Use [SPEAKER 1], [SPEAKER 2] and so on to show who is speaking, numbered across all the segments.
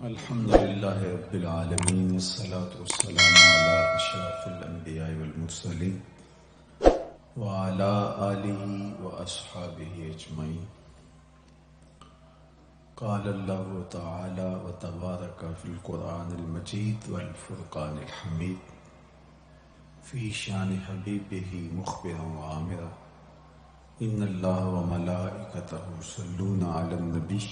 [SPEAKER 1] الحمد لله رب العالمين، والصلاة والسلام على أشرف الأنبياء والمرسلين وعلى آله وأصحابه أجمعين. قال الله تعالى وتبارك في القرآن المجيد والفرقان الحميد في شان حبيبه مخبرا وآمرا إن الله وملائكته يصلون على النبي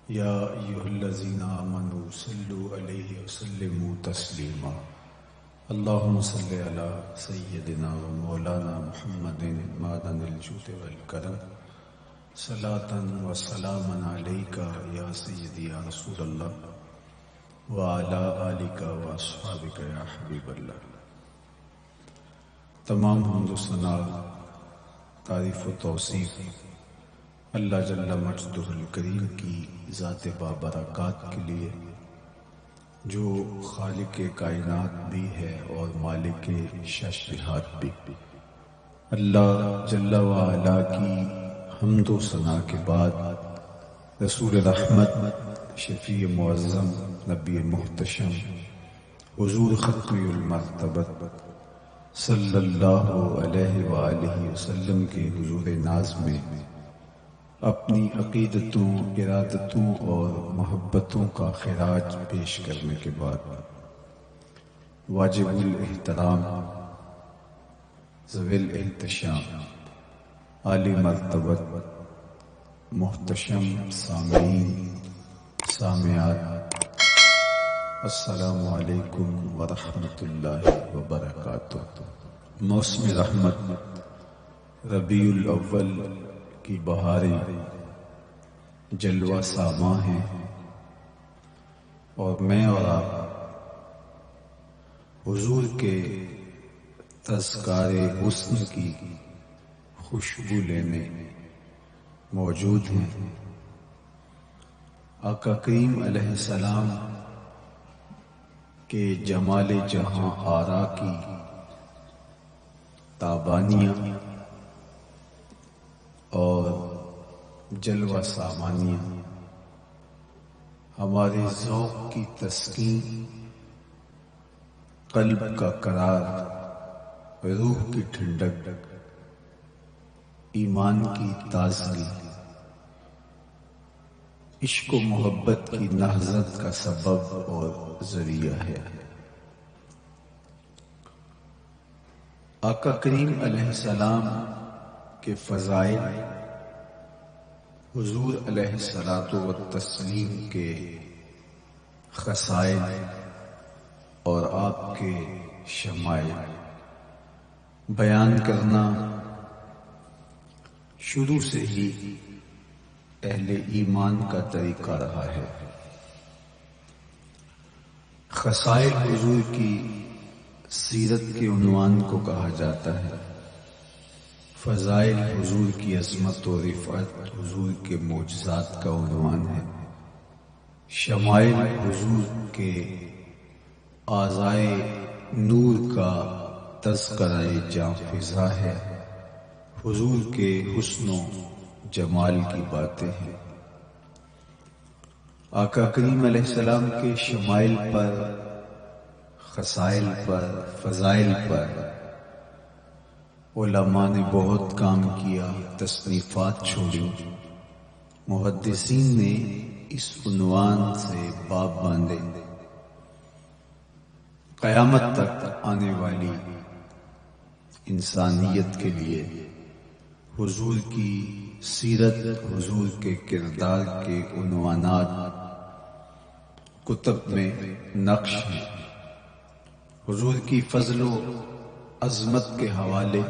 [SPEAKER 1] يا أيها الذين آمنوا صلوا عليه وسلموا تسليما. اللهم صل على سيدنا ومولانا محمد معدن الجود والكرم صلاة وسلاما عليك يا سيدي يا رسول الله وعلى آلك وأصحابك يا حبيب الله. تمام حمد و ثنا، تعریف و توصیف اللہ جل مجدہ الکریم کی ذات بابرکات کے لیے، جو خالق کائنات بھی ہے اور مالک شش جہات بھی. اللہ جل وعلا کی حمد و ثنا کے بعد رسول رحمت، شفیع معظم، نبی محتشم، حضور ختم المرتبت صلی اللہ علیہ وآلہ وسلم کے حضور ناز میں اپنی عقیدتوں، ارادتوں اور محبتوں کا خراج پیش کرنے کے بعد واجب الاحترام، ذوی الاحتشام، عالی مرتبت، محتشم سامعین، سامعات، السلام علیکم ورحمۃ اللہ وبرکاتہ. موسم رحمت ربیع الاول کی بہاریں جلوہ ساماں ہیں، اور میں اور آپ حضور کے تذکار حسن کی خوشبو لینے موجود ہیں. آقا کریم علیہ السلام کے جمال جہاں آرا کی تابانیاں اور جلوہ سامانیاں ہمارے ذوق کی تسکین، قلب کا قرار، روح کی ٹھنڈک، ایمان کی تازگی، عشق و محبت کی نہضت کا سبب اور ذریعہ ہے. آقا کریم علیہ السلام کے فضائل، حضور علیہ الصلاۃ والتسلیم کے خصائل اور آپ کے شمائل بیان کرنا شروع سے ہی اہل ایمان کا طریقہ رہا ہے. خصائل حضور کی سیرت کے عنوان کو کہا جاتا ہے. فضائل حضور کی عظمت و رفعت حضور کے معجزات کا عنوان ہے. شمائل حضور کے اعضائے نور کا تذکرہ جاں فضا ہے. حضور کے حسن و جمال کی باتیں ہیں. آقا کریم علیہ السلام کے شمائل پر، خصائل پر، فضائل پر علماء نے بہت کام کیا، تصنیفات چھوڑی. محدثین نے اس عنوان سے باب باندھے. قیامت تک آنے والی انسانیت کے لیے حضور کی سیرت، حضور کے کردار کے عنوانات کتب میں نقش ہیں. حضور کی فضل و عظمت کے حوالے،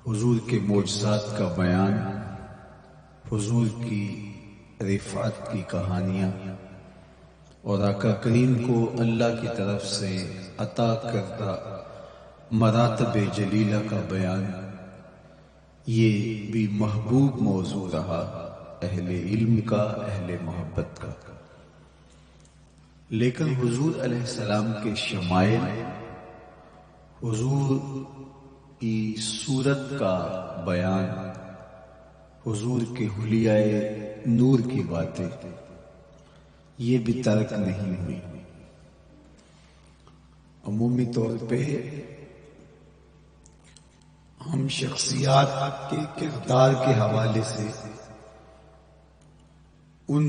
[SPEAKER 1] حضور کے معجزات کا بیان، حضور کی رفعت کی کہانیاں اور آقا کریم کو اللہ کی طرف سے عطا کردہ مراتب جلیلہ کا بیان، یہ بھی محبوب موضوع رہا اہل علم کا، اہل محبت کا. لیکن حضور علیہ السلام کے شمائل، حضور کی صورت کا بیان، حضور کے حلیۂ نور کی باتیں، یہ بھی ترک نہیں ہوئی۔ عمومی طور پہ ہم شخصیات کے کردار کے حوالے سے، ان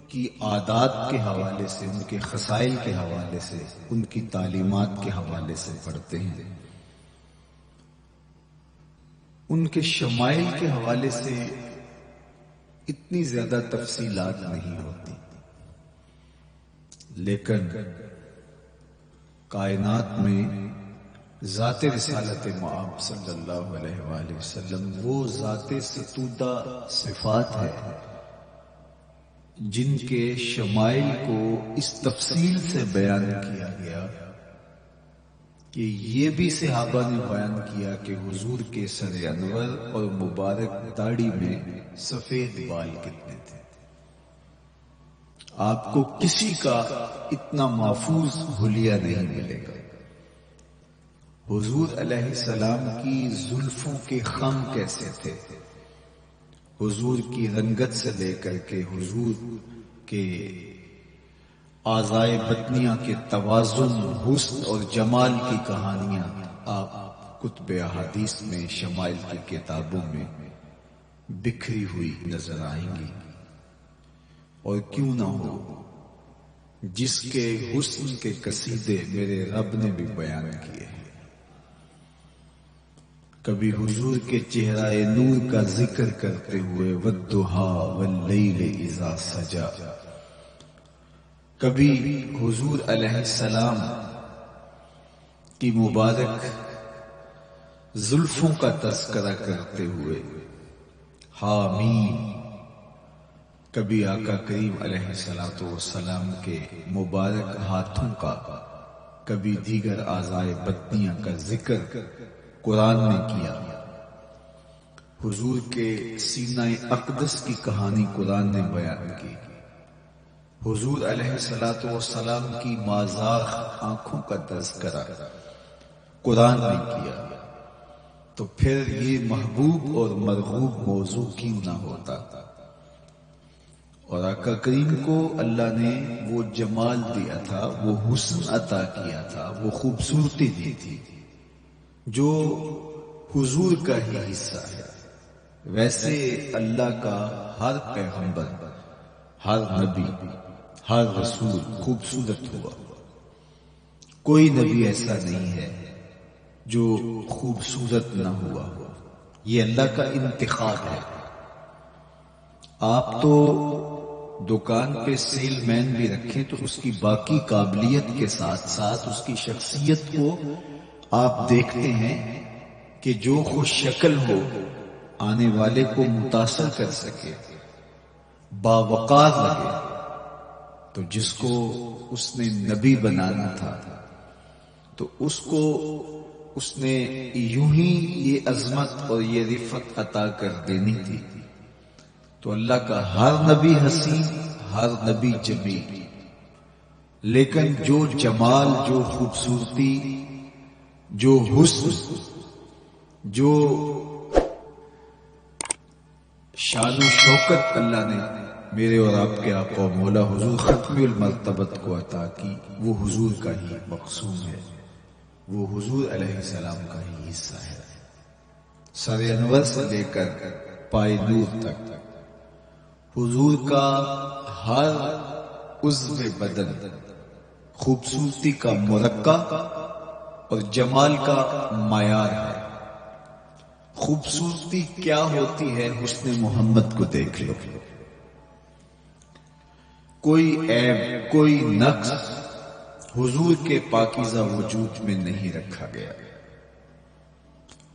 [SPEAKER 1] کی عادات کے حوالے سے، ان کے خصائل کے حوالے سے، ان کی تعلیمات کے حوالے سے پڑھتے ہیں، ان کے شمائل کے حوالے سے اتنی زیادہ تفصیلات نہیں ہوتی، لیکن کائنات میں ذات رسالت مآب صلی اللہ علیہ وآلہ وسلم وہ ذات ستودہ صفات ہے جن کے شمائل کو اس تفصیل سے بیان کیا گیا کہ یہ بھی صحابہ نے بیان کیا کہ حضور کے سر انور اور مبارک داڑھی میں سفید بال کتنے تھے۔ آپ کو کسی کا اتنا محفوظ حلیہ نہیں ملے گا۔ حضور علیہ السلام کی زلفوں کے خم کیسے تھے، حضور کی رنگت سے لے کر کے حضور کے اعضائے بطنیہ کے توازن، حسن اور جمال کی کہانیاں آپ کتب احادیث میں، شمائل کی کتابوں میں بکھری ہوئی نظر آئیں گی۔ اور کیوں نہ ہو، جس کے حسن کے قصیدے میرے رب نے بھی بیان کیے ہیں۔ کبھی حضور کے چہرہ نور کا ذکر کرتے ہوئے والضحیٰ واللیل اذا سجا، کبھی حضور علیہ السلام کی مبارک زلفوں کا تذکرہ کرتے ہوئے حامیم، کبھی آقا کریم علیہ السلام کے مبارک ہاتھوں کا، کبھی دیگر اعضائے بطنیہ کا ذکر قرآن نے کیا۔ حضور کے سینہ اقدس کی کہانی قرآن نے بیان کی۔ حضور علیہ السلام کی مازاغ آنکھوں کا تذکرہ قرآن نے کیا، تو پھر یہ محبوب اور مرغوب موضوع کیوں نہ ہوتا۔ اور آقا کریم کو اللہ نے وہ جمال دیا تھا، وہ حسن عطا کیا تھا، وہ خوبصورتی دی تھی جو حضور کا ہی حصہ ہے۔ ویسے اللہ کا ہر پیغمبر، ہر نبی، ہر رسول خوبصورت ہوا، کوئی نبی ایسا نہیں ہے جو خوبصورت نہ ہوا ہو، یہ اللہ کا انتخاب ہے۔ آپ تو دکان پہ سیل مین بھی رکھیں تو اس کی باقی قابلیت کے ساتھ ساتھ اس کی شخصیت کو آپ دیکھتے ہیں کہ جو خوش شکل ہو، آنے والے کو متاثر کر سکے، باوقار لگے، تو جس کو اس نے نبی بنانا تھا تو اس کو اس نے یوں ہی یہ عظمت اور یہ رفعت عطا کر دینی تھی۔ تو اللہ کا ہر نبی حسین، ہر نبی جمیل، لیکن جو جمال، جو خوبصورتی، جو حسن، جو شان و شوکت اللہ نے میرے اور آپ کے آقا و مولا حضور ختم المرتبت کو عطا کی، وہ حضور کا ہی مقسوم ہے، وہ حضور علیہ السلام کا ہی حصہ ہے۔ سر انور سے لے کر پائے نور تک حضور کا ہر عضو بدن خوبصورتی کا مرقع اور جمال کا معیار ہے۔ خوبصورتی کیا ہوتی ہے، حسن محمد کو دیکھ لو، کوئی عیب، کوئی نقص حضور کے پاکیزہ وجود میں نہیں رکھا گیا۔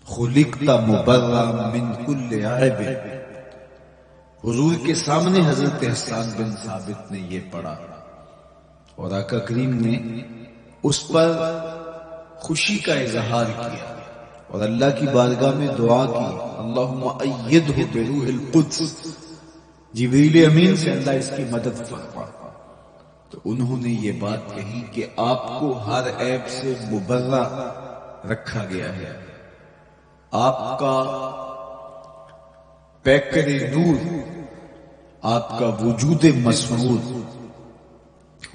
[SPEAKER 1] خلقت مبرأ من کل عیب، حضور کے سامنے حضرت حسان بن ثابت نے یہ پڑھا اور آقا کریم نے اس پر خوشی کا اظہار کیا اور اللہ کی بارگاہ میں دعا کی، اللہم ایدہ بروح القدس، جبریل امین سے اللہ اس کی مدد فرما۔ تو انہوں نے یہ بات کہی کہ آپ کو ہر عیب سے مبرہ رکھا گیا ہے، آپ کا پیکر نور، آپ کا وجود مسعود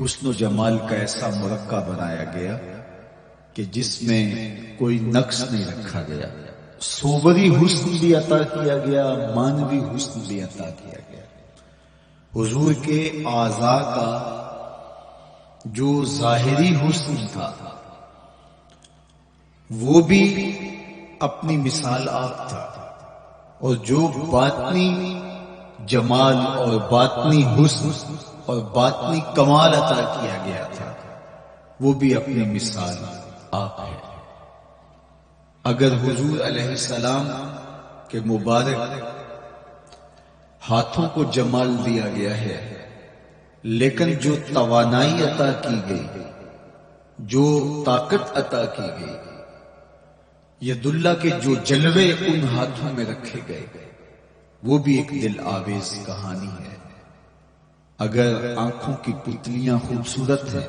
[SPEAKER 1] حسن و جمال کا ایسا مرقع بنایا گیا کہ جس میں کوئی نقص نہیں رکھا گیا. صوبری حسن بھی عطا کیا گیا، مانوی حسن بھی عطا کیا گیا. حضور کے اعضاء کا جو ظاہری حسن تھا وہ بھی اپنی مثال آپ تھا، اور جو باطنی جمال اور باطنی حسن اور باطنی کمال عطا کیا گیا تھا وہ بھی اپنی مثال آپ ہے. اگر حضور علیہ السلام کے مبارک ہاتھوں کو جمال دیا گیا ہے، لیکن جو توانائی عطا کی گئی، جو طاقت عطا کی گئی، ید اللہ کے جو جلوے ان ہاتھوں میں رکھے گئے، وہ بھی ایک دل آویز کہانی ہے. اگر آنکھوں کی پتلیاں خوبصورت ہیں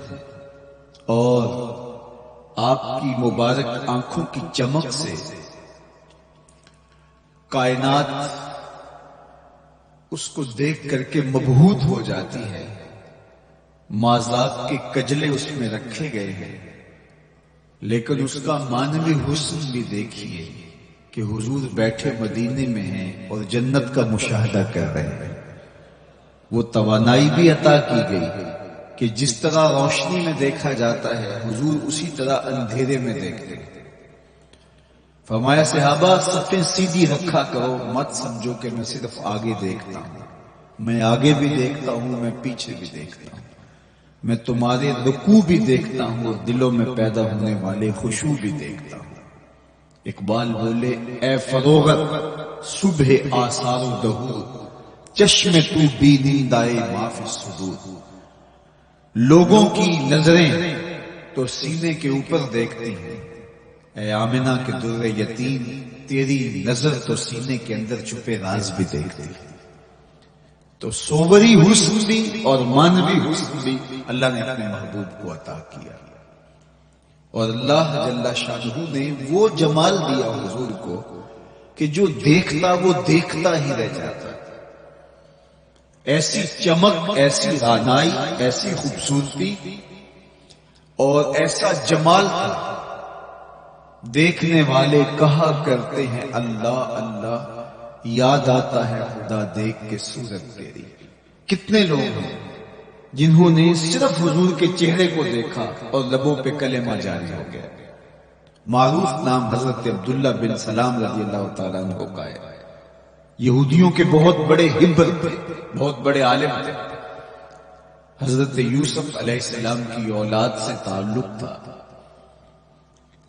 [SPEAKER 1] اور آپ کی مبارک آنکھوں کی چمک سے کائنات اس کو دیکھ کر کے مبہوت ہو جاتی ہے، مازاق کے کجلے اس میں رکھے گئے ہیں، لیکن اس کا معنوی حسن بھی دیکھیے کہ حضور بیٹھے مدینے میں ہیں اور جنت کا مشاہدہ کر رہے ہیں. وہ توانائی بھی عطا کی گئی کہ جس طرح روشنی میں دیکھا جاتا ہے حضور اسی طرح اندھیرے میں دیکھتے ہیں. فرمایا صحابہ صفیں سیدھی رکھا کرو، مت سمجھو کہ میں صرف آگے دیکھتا ہوں. میں آگے بھی دیکھتا ہوں، میں پیچھے بھی دیکھتا ہوں، میں تمہارے رکوع بھی دیکھتا ہوں اور دلوں میں پیدا ہونے والے خشوع بھی دیکھتا ہوں. اقبال بولے اے فروغت صبح آثار و دہور، چشم تو بینندائے ما فی الصدور. لوگوں کی نظریں تو سینے کے اوپر دیکھتی ہیں، اے آمنہ کے در یتیم تیری نظر تو سینے کے اندر چھپے راز بھی دیکھتی ہے. تو صوبری حسن بھی اور مانوی حسن بھی اللہ نے اپنے محبوب کو عطا کیا، اور اللہ جل شانہ نے وہ جمال دیا حضور کو کہ جو دیکھتا وہ دیکھتا ہی رہ جاتا. ایسی چمک، ایسی رانائی، ایسی خوبصورتی اور ایسا جمال تھا، دیکھنے والے کہا کرتے ہیں اللہ اللہ، یاد آتا ہے خدا دیکھ کے صورت تیری. کتنے لوگ ہیں جنہوں نے صرف حضور کے چہرے کو دیکھا اور لبوں پہ کلمہ جاری ہو گیا. معروف نام حضرت عبداللہ بن سلام رضی اللہ تعالیٰ عنہ کا ہے. یہودیوں کے بہت بڑے حبر تھے، بہت بڑے عالم تھے. حضرت یوسف علیہ السلام کی اولاد سے تعلق تھا،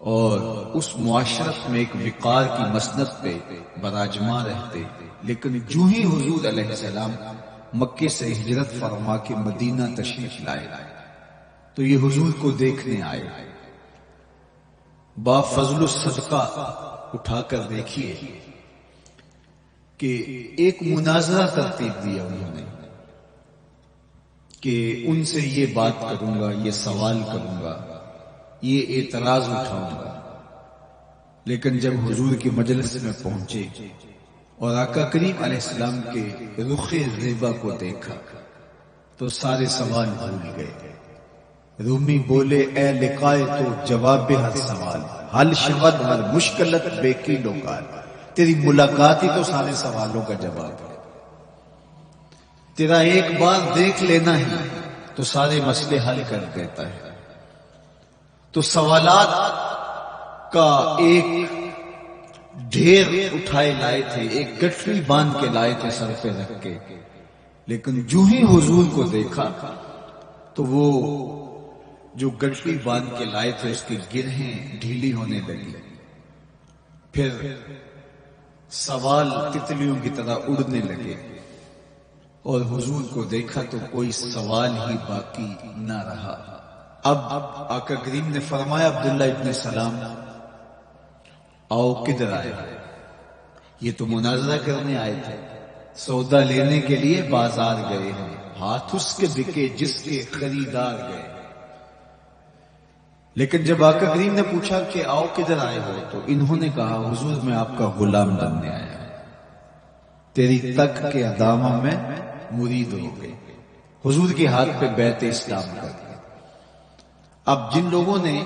[SPEAKER 1] اور اس معاشرت میں ایک وقار کی مسند پہ براجماں رہتے. لیکن جو ہی حضور علیہ السلام مکے سے ہجرت فرما کے مدینہ تشریف لائے تو یہ حضور کو دیکھنے آئے. با فضل الصدقہ اٹھا کر دیکھیے کہ ایک مناظرہ ترتیب دیا انہوں نے کہ ان سے یہ بات کروں گا، یہ سوال کروں گا، یہ اعتراض اٹھاؤں گا. لیکن جب حضور کی مجلس میں پہنچے اور آقا کریم علیہ السلام کے رخ زیبا کو دیکھا تو سارے سوال بھول گئے. رومی بولے اے لقائے تو جواب ہر سوال، حل شود ہر مشکلت بے کی لوکال. تیری ملاقات ہی تو سارے سوالوں کا جواب ہے. تیرا ایک بار دیکھ لینا ہی تو سارے مسئلے حل کر دیتا ہے. تو سوالات کا ایک ڈھیر اٹھائے لائے تھے، ایک گٹھری باندھ کے لائے تھے سر پہ رکھ کے. لیکن جو ہی حضور کو دیکھا تو وہ جو گٹھری باندھ کے لائے تھے اس کی گرہیں ڈھیلی ہونے لگی. پھر سوال تتلیوں کی طرح اڑنے لگے اور حضور کو دیکھا تو کوئی سوال ہی باقی نہ رہا. اب آقا کریم نے فرمایا عبداللہ ابن سلام آؤ کدھر آئے؟ یہ تو مناظرہ کرنے آئے تھے، سودا لینے کے لیے بازار گئے ہیں، ہاتھ اس کے بکے جس کے خریدار گئے. لیکن جب آقا کریم نے پوچھا کہ آؤ کدھر آئے ہو تو انہوں نے کہا حضور میں آپ کا غلام بننے آیا ہوں، تیری تک کے ادامہ میں مرید ہو گئے. حضور کے ہاتھ پہ بیعت اسلام کر اب جن لوگوں نے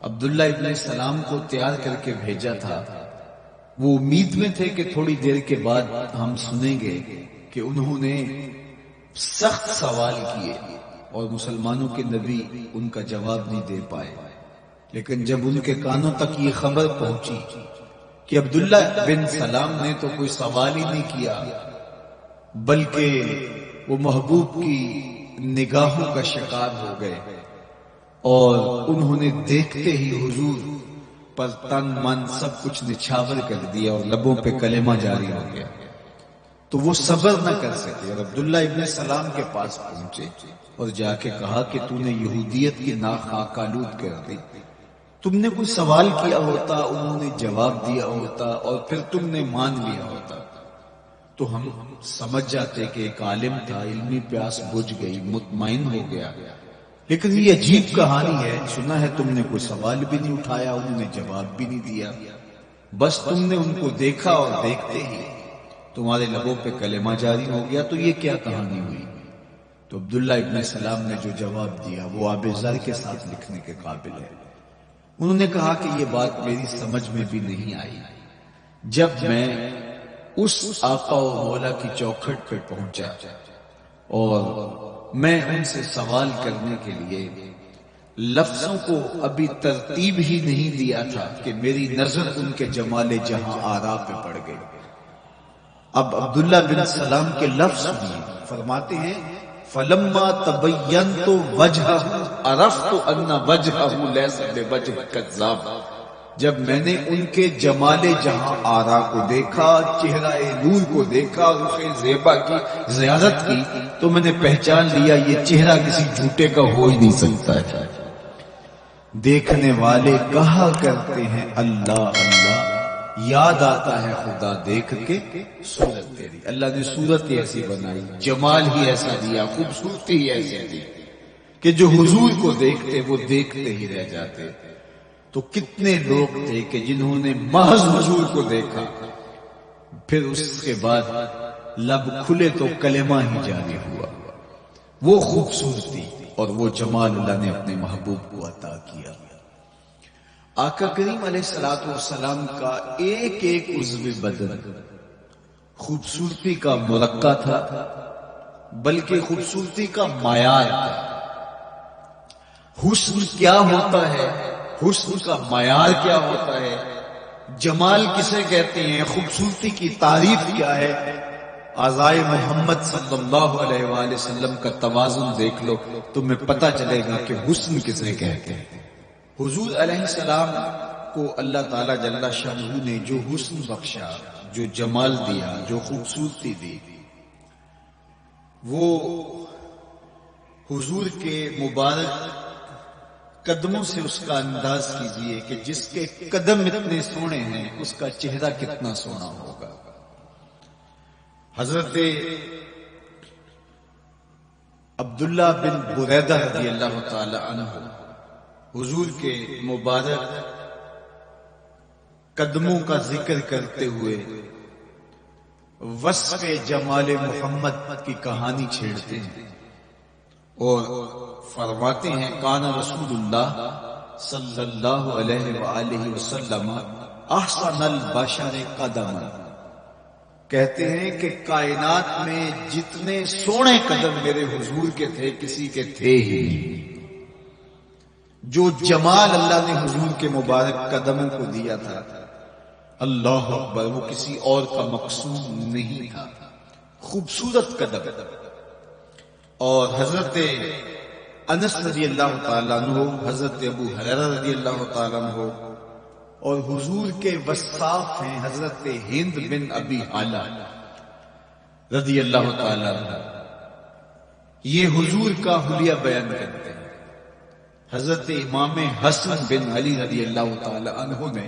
[SPEAKER 1] عبداللہ ابن سلام کو تیار کر کے بھیجا تھا وہ امید میں تھے کہ تھوڑی دیر کے بعد ہم سنیں گے کہ انہوں نے سخت سوال کیے اور مسلمانوں کے نبی ان کا جواب نہیں دے پائے، لیکن جب ان کے کانوں تک یہ خبر پہنچی کہ عبداللہ بن سلام نے تو کوئی سوال ہی نہیں کیا بلکہ وہ محبوب کی نگاہوں کا شکار ہو گئے اور انہوں نے دیکھتے ہی حضور پر تن من سب کچھ نچھاور کر دیا اور لبوں پہ کلمہ جاری ہو گیا، تو وہ صبر نہ کر سکے اور عبداللہ ابن سلام کے پاس پہنچے اور جا کے کہا کہ تو نے یہودیت کی ناک خاک آلود کر دی، تم نے کوئی سوال کیا ہوتا، انہوں نے جواب دیا ہوتا اور پھر تم نے مان لیا ہوتا تو ہم سمجھ جاتے کہ ایک عالم تھا، علمی پیاس بجھ گئی، مطمئن ہو گیا، لیکن یہ عجیب کہانی ہے، سنا ہے تم نے کوئی سوال بھی نہیں اٹھایا، انہوں نے جواب بھی نہیں دیا، بس تم نے ان کو دیکھا اور دیکھتے ہی تمہارے لبوں پہ کلمہ جاری ہو گیا، تو یہ کیا کہانی ہوئی؟ تو عبداللہ ابن سلام نے جو جواب دیا وہ آب زر کے ساتھ لکھنے کے قابل ہے۔ انہوں نے کہا کہ یہ بات میری سمجھ میں بھی نہیں آئی، جب میں اس آقا و مولا کی چوکھٹ پہ پہنچا اور میں ان سے سوال کرنے کے لیے لفظوں کو ابھی ترتیب ہی نہیں دیا تھا کہ میری نظر ان کے جمال جہاں آرا پہ پڑ گئی۔ اب عبداللہ بن سلام کے لفظ بھی فرماتے ہیں فلما تبینت وجہہ عرفت ان وجہہ لیس بوجہ کذاب، جب میں نے ان کے جمال جہاں آرا کو دیکھا، چہرہ نور کو دیکھا، رخ زیبا کی زیارت کی، تو میں نے پہچان لیا یہ چہرہ کسی جھوٹے کا ہو ہی نہیں سکتا ہے۔ دیکھنے والے کہا کرتے ہیں اللہ اللہ، یاد آتا ہے خدا دیکھ کے صورت تیری، اللہ نے صورت ہی ایسی بنائی، جمال ہی ایسا دیا، خوبصورتی ہی ایسی دی کہ جو حضور کو دیکھتے وہ دیکھتے ہی رہ جاتے۔ تو کتنے لوگ تھے کہ جنہوں نے محض حضور کو دیکھا پھر اس کے بعد لب کھلے تو کلمہ ہی جاری ہوا۔ وہ خوبصورتی اور وہ جمال اللہ نے اپنے محبوب کو عطا کیا۔ آقا کریم علیہ الصلوۃ والسلام کا ایک ایک عضو بدن خوبصورتی کا مرقع تھا، بلکہ خوبصورتی کا معیار تھا۔ حسن کیا ہوتا ہے، حسن کا معیار کیا ہوتا ہے، جمال کسے کہتے ہیں، خوبصورتی کی تعریف کیا ہے، اعضائے محمد صلی اللہ علیہ وآلہ وسلم کا توازن دیکھ لو تمہیں پتہ چلے گا کہ حسن کسے کہتے ہیں۔ حضور علیہ السلام کو اللہ تعالی جل شانہ نے جو حسن بخشا، جو جمال دیا، جو خوبصورتی دی، وہ حضور کے مبارک قدموں سے اس کا انداز کیجئے کہ جس کے قدم اتنے سونے ہیں اس کا چہرہ کتنا سونا ہوگا۔ حضرت عبداللہ بن بریدہ رضی اللہ تعالی عنہ حضور کے مبارک قدموں کا ذکر کرتے ہوئے وصف جمال محمد کی کہانی چھیڑتے ہیں اور فرماتے ہیں کان رسول اللہ صلی اللہ علیہ وآلہ وسلم احسن البشر قدما، کہتے ہیں کہ کائنات میں جتنے سونے قدم میرے حضور کے تھے کسی کے تھے ہی نہیں۔ جو جمال اللہ نے حضور کے مبارک قدموں کو دیا تھا، اللہ اکبر، وہ کسی اور کا مقصود نہیں تھا، خوبصورت قدم۔ اور حضرت انس رضی اللہ تعالیٰ عنہ، حضرت ابو ہریرہ رضی اللہ تعالیٰ عنہ اور حضور کے وصاف ہیں حضرت ہند بن ابی حالہ رضی اللہ تعالیٰ عنہ، یہ حضور کا حلیہ بیان کرتے ہیں۔ حضرت امام حسن بن علی رضی اللہ تعالی عنہ نے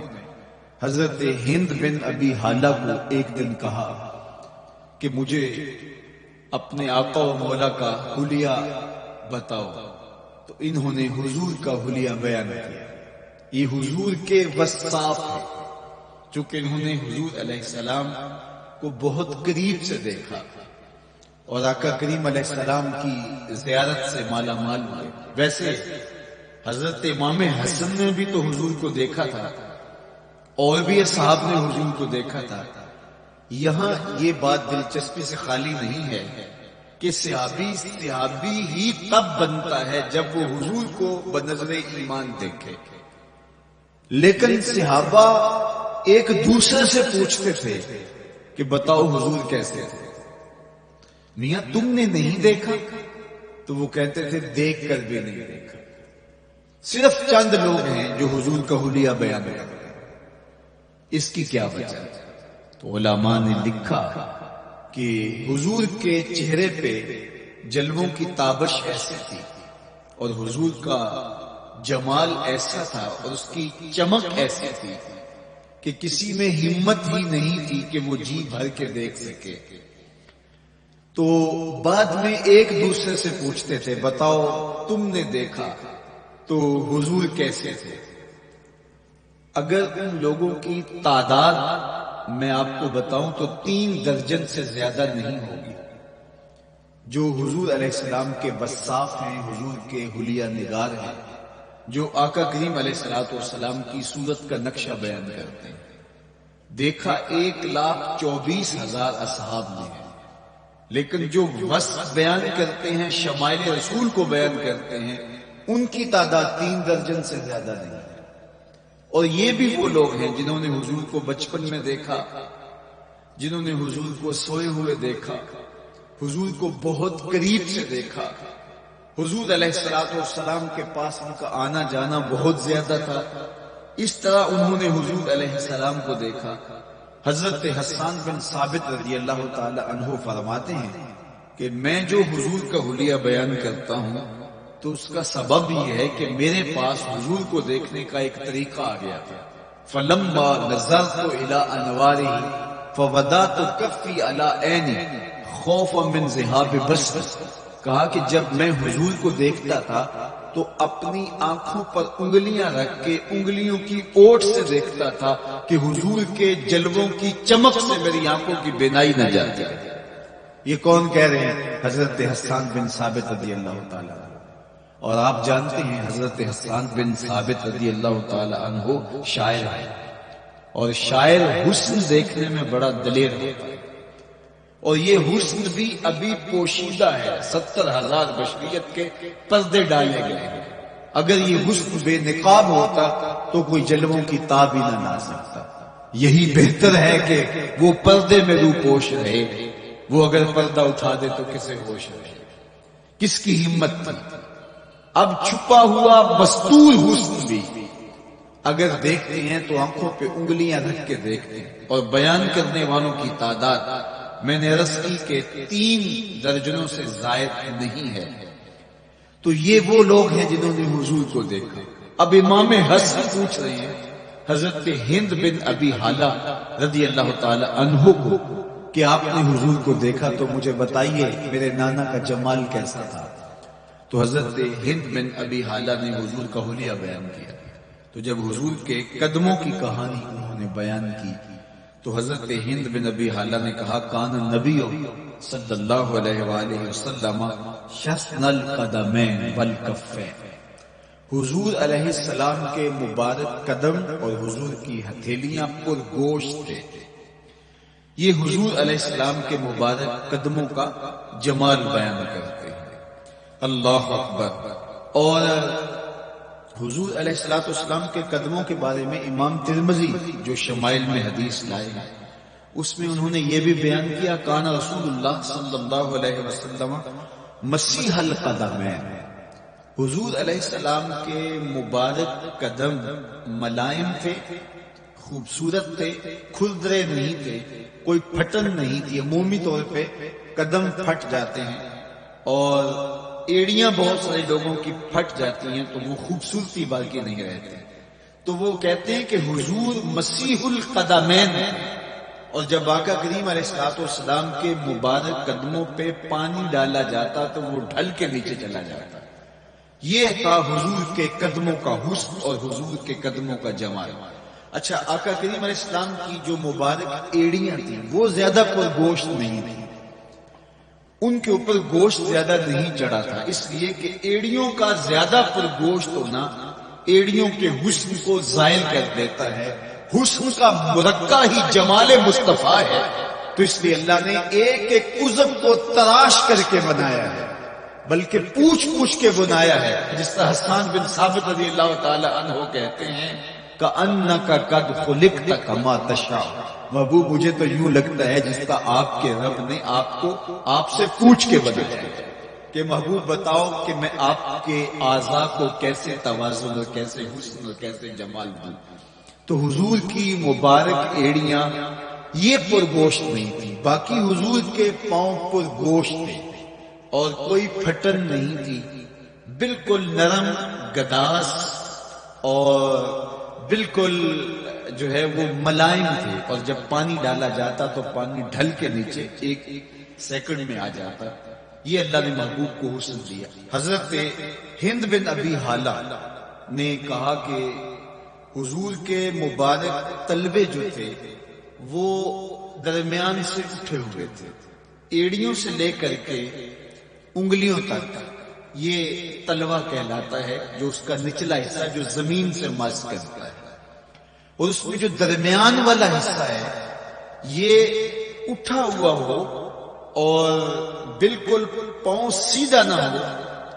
[SPEAKER 1] حضرت ہند بن ابی حالہ کو ایک دن کہا کہ مجھے اپنے آقا و مولا کا حلیہ بتاؤ، تو انہوں نے حضور کا حلیہ بیان کیا۔ یہ حضور کے وصاف ہے، چونکہ انہوں نے حضور علیہ السلام کو بہت قریب سے دیکھا اور آقا کریم علیہ السلام کی زیارت سے مالا مال ہوئے. ویسے حضرت امام حسن نے بھی تو حضور کو دیکھا تھا، اور بھی اصحاب نے حضور کو دیکھا تھا. یہاں یہ بات دلچسپی سے خالی نہیں ہے کہ صحابی ہی تب بنتا ہے جب وہ حضور کو بنظر ایمان دیکھے. لیکن صحابہ ایک دوسرے سے پوچھتے تھے کہ بتاؤ حضور کیسے تھے؟ میاں تم نے نہیں دیکھا؟ تو وہ کہتے تھے دیکھ کر بھی نہیں دیکھا. صرف چند لوگ ہیں جو حضور کا حلیہ بیان کرتے ہیں. اس کی کیا وجہ ہے؟ تو علماء نے لکھا کہ حضور کے چہرے پہ جلووں کی تابش ایسی تھی، اور حضور کا جمال ایسا تھا اور اس کی چمک ایسی تھی کہ کسی میں ہمت ہی نہیں تھی کہ وہ جی بھر کے دیکھ سکے. تو بعد میں ایک دوسرے سے پوچھتے تھے بتاؤ تم نے دیکھا تو حضور کیسے تھے؟ اگر ان لوگوں کی تعداد میں آپ کو بتاؤں تو 3 درجن سے زیادہ نہیں ہوگی جو حضور علیہ السلام کے وصاف ہیں، حضور کے حلیہ نگار ہیں، جو آقا کریم علیہ السلام کی صورت کا نقشہ بیان کرتے ہیں. دیکھا 1,24,000 اصحاب نے ہیں، لیکن جو وصف بیان کرتے ہیں، شمائل رسول کو بیان کرتے ہیں، ان کی تعداد 3 درجن سے زیادہ نہیں ہے. اور یہ بھی وہ لوگ ہیں جنہوں نے حضور کو بچپن میں دیکھا، جنہوں نے حضور کو سوئے ہوئے دیکھا، حضور کو بہت قریب سے دیکھا. حضور علیہ السلام کے پاس ان کا آنا جانا بہت زیادہ تھا. اس طرح انہوں نے حضور علیہ السلام کو دیکھا. حضرت حسان بن ثابت رضی اللہ تعالی عنہ فرماتے ہیں کہ میں جو حضور کا حلیہ بیان کرتا ہوں تو اس کا سبب یہ ہے کہ میرے پاس حضور کو دیکھنے کا ایک طریقہ آ گیا تھا. فلما نظرت الى انواره فودعت کفی علی عینی خوفا من ذهاب بصر. کہا کہ جب میں حضور کو دیکھتا تھا تو اپنی آنکھوں پر انگلیاں رکھ کے انگلیوں کی اوٹ سے دیکھتا تھا کہ حضور کے جلووں کی چمک سے میری آنکھوں کی بینائی نہ جاتی. یہ کون کہہ رہے ہیں؟ حضرت حسان بن ثابت رضی اللہ تعالی عنہ. اور آپ جانتے ہیں حضرت حسان بن ثابت رضی اللہ تعالی عنہ شاعر ہے، اور شاعر حسن دیکھنے میں بڑا دلیر ہوتا ہے، اور یہ حسن بھی ابھی پوشیدہ ہے. 70,000 بشریت کے پردے ڈالے گئے ہیں. اگر یہ حسن بے نقاب ہوتا تو کوئی جلووں کی تاب ہی نہ لا سکتا. یہی بہتر ہے کہ وہ پردے میں روح پوش رہے. وہ اگر پردہ اٹھا دے تو کسے ہوش رہے؟ کس کی ہمت تھی؟ اب چھپا ہوا مستور حسن بھی اگر دیکھتے ہیں تو آنکھوں پہ انگلیاں رکھ کے دیکھتے ہیں. اور بیان کرنے والوں کی تعداد میں نے عرض کی کہ 3 درجنوں سے زائد نہیں ہے. تو یہ وہ لوگ ہیں جنہوں نے حضور کو دیکھا. اب امام حسن پوچھ رہے ہیں حضرت ہند بن ابی حالہ رضی اللہ تعالی عنہ کو کہ آپ نے حضور کو دیکھا تو مجھے بتائیے میرے نانا کا جمال کیسا تھا. تو حضرت ہند بن ابی حالہ نے حضور کا حلیہ بیان کیا. تو جب حضور کے قدموں کی کہانی انہوں نے بیان کی تو حضرت ہند بن ابی حالہ نے کہا کان نبی صلی اللہ علیہ وآلہ وسلم شسن القدمین والکفین. حضور علیہ السلام کے مبارک قدم اور حضور کی ہتھیلیاں پر گوشت تھے. یہ حضور علیہ السلام کے مبارک قدموں کا جمال بیان کرتے ہیں. اللہ اکبر. اور حضور علیہ السلام کے قدموں کے بارے میں امام ترمذی جو شمائل میں حدیث لائے ہیں اس میں انہوں نے یہ بھی بیان کیا کان رسول اللہ صلی اللہ علیہ وسلم مسیح القدمین. حضور علیہ السلام کے مبارک قدم ملائم تھے، خوبصورت تھے، کھردرے نہیں تھے، کوئی پھٹن نہیں تھی. عمومی طور پہ قدم پھٹ جاتے ہیں اور ایڑیاں بہت سارے لوگوں کی پھٹ جاتی ہیں تو وہ خوبصورتی باقی نہیں رہتی. تو وہ کہتے ہیں کہ حضور مسیح القدمین. اور جب آقا کریم علیہ السلام کے مبارک قدموں پہ پانی ڈالا جاتا تو وہ ڈھل کے نیچے چلا جاتا. یہ تھا حضور کے قدموں کا حسن اور حضور کے قدموں کا جمال. اچھا، آقا کریم علیہ السلام کی جو مبارک ایڑیاں تھیں وہ زیادہ پر گوشت نہیں تھی.
[SPEAKER 2] ان کے اوپر گوشت زیادہ نہیں چڑھا تھا، اس لیے کہ ایڑیوں کا زیادہ پر گوشت ہونا ایڑیوں کے حسن کو زائل کر دیتا ہے. حسن کا مرقع ہی جمال مصطفیٰ ہے، تو اس لیے اللہ نے ایک ایک عضو کو تراش کر کے بنایا ہے، بلکہ پوچھ پوچھ کے بنایا ہے. جس طرح حسان بن ثابت رضی اللہ تعالی عنہ کہتے ہیں کأنک قد خلقت کما تشاء، محبوب مجھے تو یوں لگتا ہے جس کا آپ کے رب نے آپ کو آپ سے پوچھ کے بنایا ہے کہ محبوب بتاؤ کہ میں آپ کے اعضاء کو کیسے توازن اور کیسے حسن اور کیسے جمال دوں. تو حضور کی مبارک ایڑیاں یہ پرگوشت نہیں تھی، باقی حضور کے پاؤں پرگوشت تھے اور کوئی پھٹن نہیں تھی، بالکل نرم گداس اور بالکل جو ہے وہ ملائم تھے. اور جب پانی ڈالا جاتا تو پانی ڈھل کے نیچے ایک سیکنڈ میں آ جاتا. یہ اللہ نے محبوب کو حسن دیا. حضرت ہند بن ابی حالہ نے کہا کہ حضور کے مبارک تلوے جو تھے وہ درمیان سے اٹھے ہوئے تھے، ایڑیوں سے لے کر کے انگلیوں تک یہ تلوہ کہلاتا ہے، جو اس کا نچلا حصہ جو زمین سے مس کرتا ہے، اور اس میں جو درمیان والا حصہ ہے یہ اٹھا ہوا ہو اور بالکل پاؤں سیدھا نہ ہو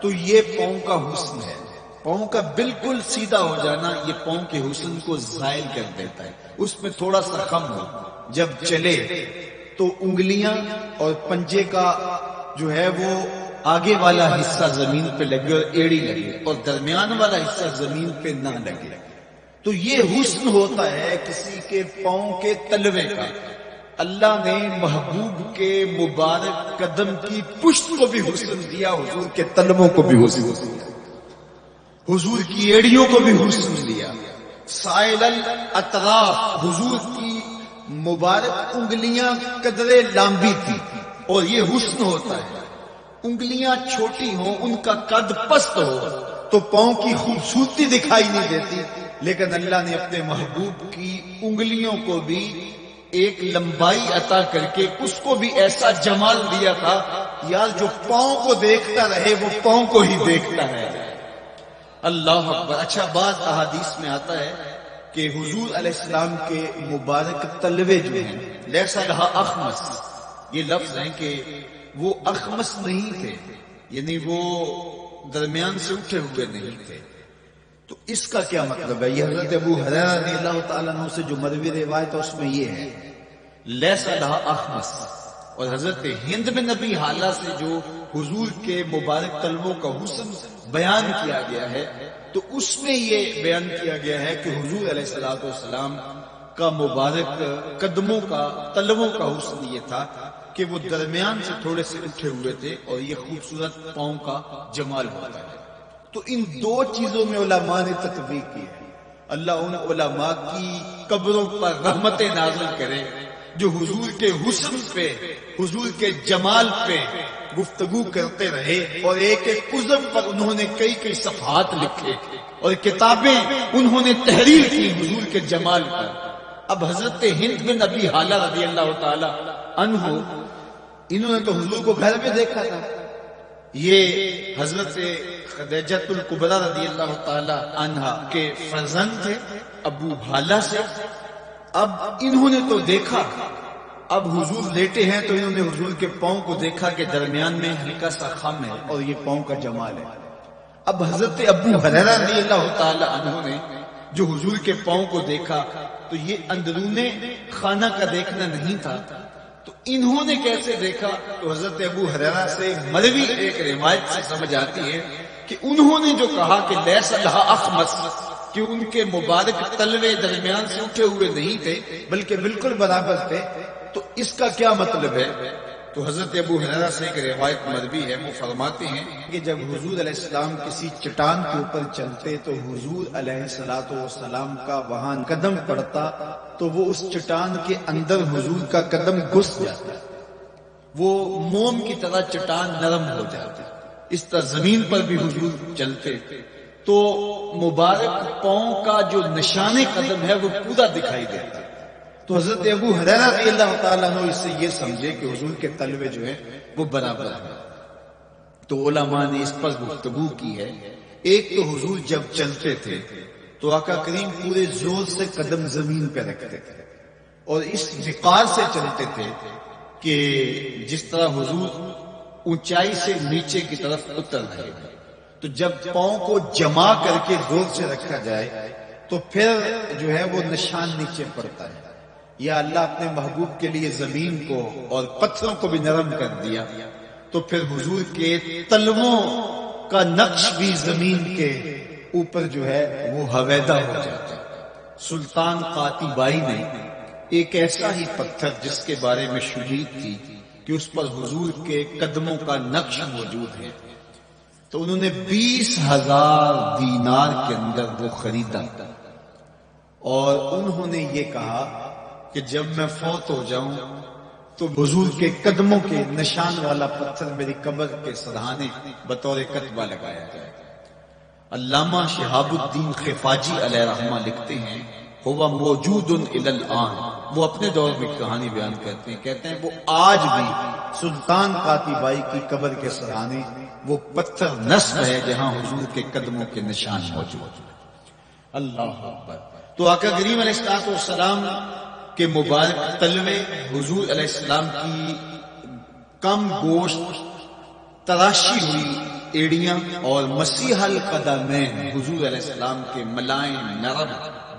[SPEAKER 2] تو یہ پاؤں کا حسن ہے. پاؤں کا بالکل سیدھا ہو جانا یہ پاؤں کے حسن کو زائل کر دیتا ہے. اس میں تھوڑا سا خم ہو، جب چلے تو انگلیاں اور پنجے کا جو ہے وہ آگے والا حصہ زمین پہ لگے اور ایڑی لگے، اور درمیان والا حصہ زمین پہ نہ لگے. تو یہ حسن ہوتا ہے کسی کے پاؤں کے تلوے کا. اللہ نے محبوب کے مبارک قدم کی پشت کو بھی حسن دیا، حضور کے تلووں کو بھی حسن دیا، حضور کی ایڑیوں کو بھی حسن دیا. سائل الاطراف، حضور کی مبارک انگلیاں قدرے لامبی تھی، اور یہ حسن ہوتا ہے. انگلیاں چھوٹی ہوں، ان کا قد پست ہو تو پاؤں کی خوبصورتی دکھائی نہیں دیتی، لیکن اللہ نے اپنے محبوب کی انگلیوں کو بھی ایک لمبائی عطا کر کے اس کو بھی ایسا جمال دیا تھا یار جو پاؤں کو دیکھتا رہے وہ پاؤں کو ہی دیکھتا ہے. اللہ اکبر. اچھا، بعض احادیث میں آتا ہے کہ حضور علیہ السلام کے مبارک تلوے جو ہیں لیسا لہا اخمس، یہ لفظ ہے کہ وہ اخمس نہیں تھے، یعنی وہ درمیان سے اٹھے ہوئے نہیں تھے. تو اس کا کیا مطلب ہے؟ یہ حضرت ابو ہریرہ رضی اللہ تعالیٰ عنہ سے جو مروی روایت ہے اس میں یہ ہے لیسا لہا اخمس. اور حضرت ہند بن ابی حالہ سے جو حضور کے مبارک تلووں کا حسن بیان کیا گیا ہے تو اس میں یہ بیان کیا گیا ہے کہ حضور علیہ الصلوۃ والسلام کا مبارک قدموں کا تلووں کا حسن یہ تھا کہ وہ درمیان سے تھوڑے سے اٹھے ہوئے تھے، اور یہ خوبصورت پاؤں کا جمال ہوتا ہے. تو ان دو چیزوں میں علماء نے تطبیق کی ہے. اللہ ان علماء کی قبروں پر رحمتیں نازل کرے جو حضور کے حسن پہ، حضور کے جمال پہ گفتگو کرتے رہے، اور ایک ایک عضو پر انہوں نے کئی کئی صفحات لکھے اور کتابیں انہوں نے تحریر کی حضور کے جمال پر. اب حضرت ہند بن ابی حالہ رضی اللہ تعالی عنہ، انہوں نے تو حضور کو گھر میں دیکھا تھا. یہ حضرت خدیجہ الکبریٰ رضی اللہ تعالی عنہا کے فرزند تھے ابو حالہ سے. اب انہوں نے تو دیکھا، اب حضور لیٹے ہیں تو انہوں نے حضور کے پاؤں کو دیکھا کہ درمیان میں ہلکا سا خم ہے اور یہ پاؤں کا جمال ہے. اب حضرت ابو ہریرہ رضی اللہ تعالی عنہ نے جو حضور کے پاؤں کو دیکھا تو یہ اندرون خانہ کا دیکھنا نہیں تھا. تو انہوں نے کیسے دیکھا؟ تو حضرت ابو ہریرہ سے مروی ایک روایت سے سمجھ آتی ہے کہ انہوں نے جو کہا کہ لیس لہا اخمس، کہ ان کے مبارک تلوے درمیان سے اٹھے ہوئے نہیں تھے بلکہ بالکل برابر تھے، تو اس کا کیا مطلب ہے؟ تو حضرت ابو ہریرہ سے ایک روایت مروی ہے، وہ فرماتے ہیں کہ جب حضور علیہ السلام کسی چٹان کے اوپر چلتے تو حضور علیہ السلام کا وہاں قدم پڑتا تو وہ اس چٹان کے اندر حضور کا قدم گھس جاتا، وہ موم کی طرح چٹان نرم ہو جاتی. اس طرح زمین پر بھی حضور چلتے تو مبارک پاؤں کا جو نشان قدم ہے وہ پورا دکھائی دیتا. تو حضرت ابو ہریرہ رضی اللہ تعالیٰ عنہ اس سے یہ سمجھے کہ حضور کے تلوے جو ہیں وہ برابر ہے۔ تو علماء نے اس پر گفتگو کی ہے۔ ایک تو حضور جب چلتے تھے تو آقا کریم پورے زور سے قدم زمین پہ رکھتے تھے اور اس وقار سے چلتے تھے کہ جس طرح حضور اونچائی سے نیچے کی طرف اتر رہے ہیں، تو جب پاؤں کو جما کر کے زور سے رکھا جائے تو پھر جو ہے وہ نشان نیچے پڑتا ہے۔ یا اللہ اپنے محبوب کے لیے زمین کو اور پتھروں کو بھی نرم کر دیا تو پھر حضور کے تلووں کا نقش بھی زمین کے اوپر جو ہے وہ حویدہ ہو جاتا۔ سلطان قاتیبائی نے ایک ایسا ہی پتھر جس کے بارے میں شجیت تھی کہ اس پر حضور کے قدموں کا نقش موجود ہے، تو انہوں نے 20,000 دینار کے اندر وہ خریدا اور انہوں نے یہ کہا کہ جب میں فوت ہو جاؤں تو حضور کے قدموں کے نشان والا پتھر میری قبر کے سرہانے بطور کتبہ لگایا جائے۔ علامہ شہاب الدین خفاجی علیہ رحمہ لکھتے ہیں ہوا موجود الی الآن، وہ اپنے دور میں کہانی بیان کہتے ہیں وہ آج بھی سلطان قاتیبائی کی قبر کے سرہانے وہ پتھر نصب ہے جہاں حضور کے قدموں کے نشان موجود ہیں۔ اللہ اکبر۔ تو آقا کریم علیہ السلام کے مبارک تلوے، حضور علیہ السلام کی کم گوشت تراشی ہوئی ایڑیاں اور مسیح القدمین حضور علیہ السلام کے ملائم نرم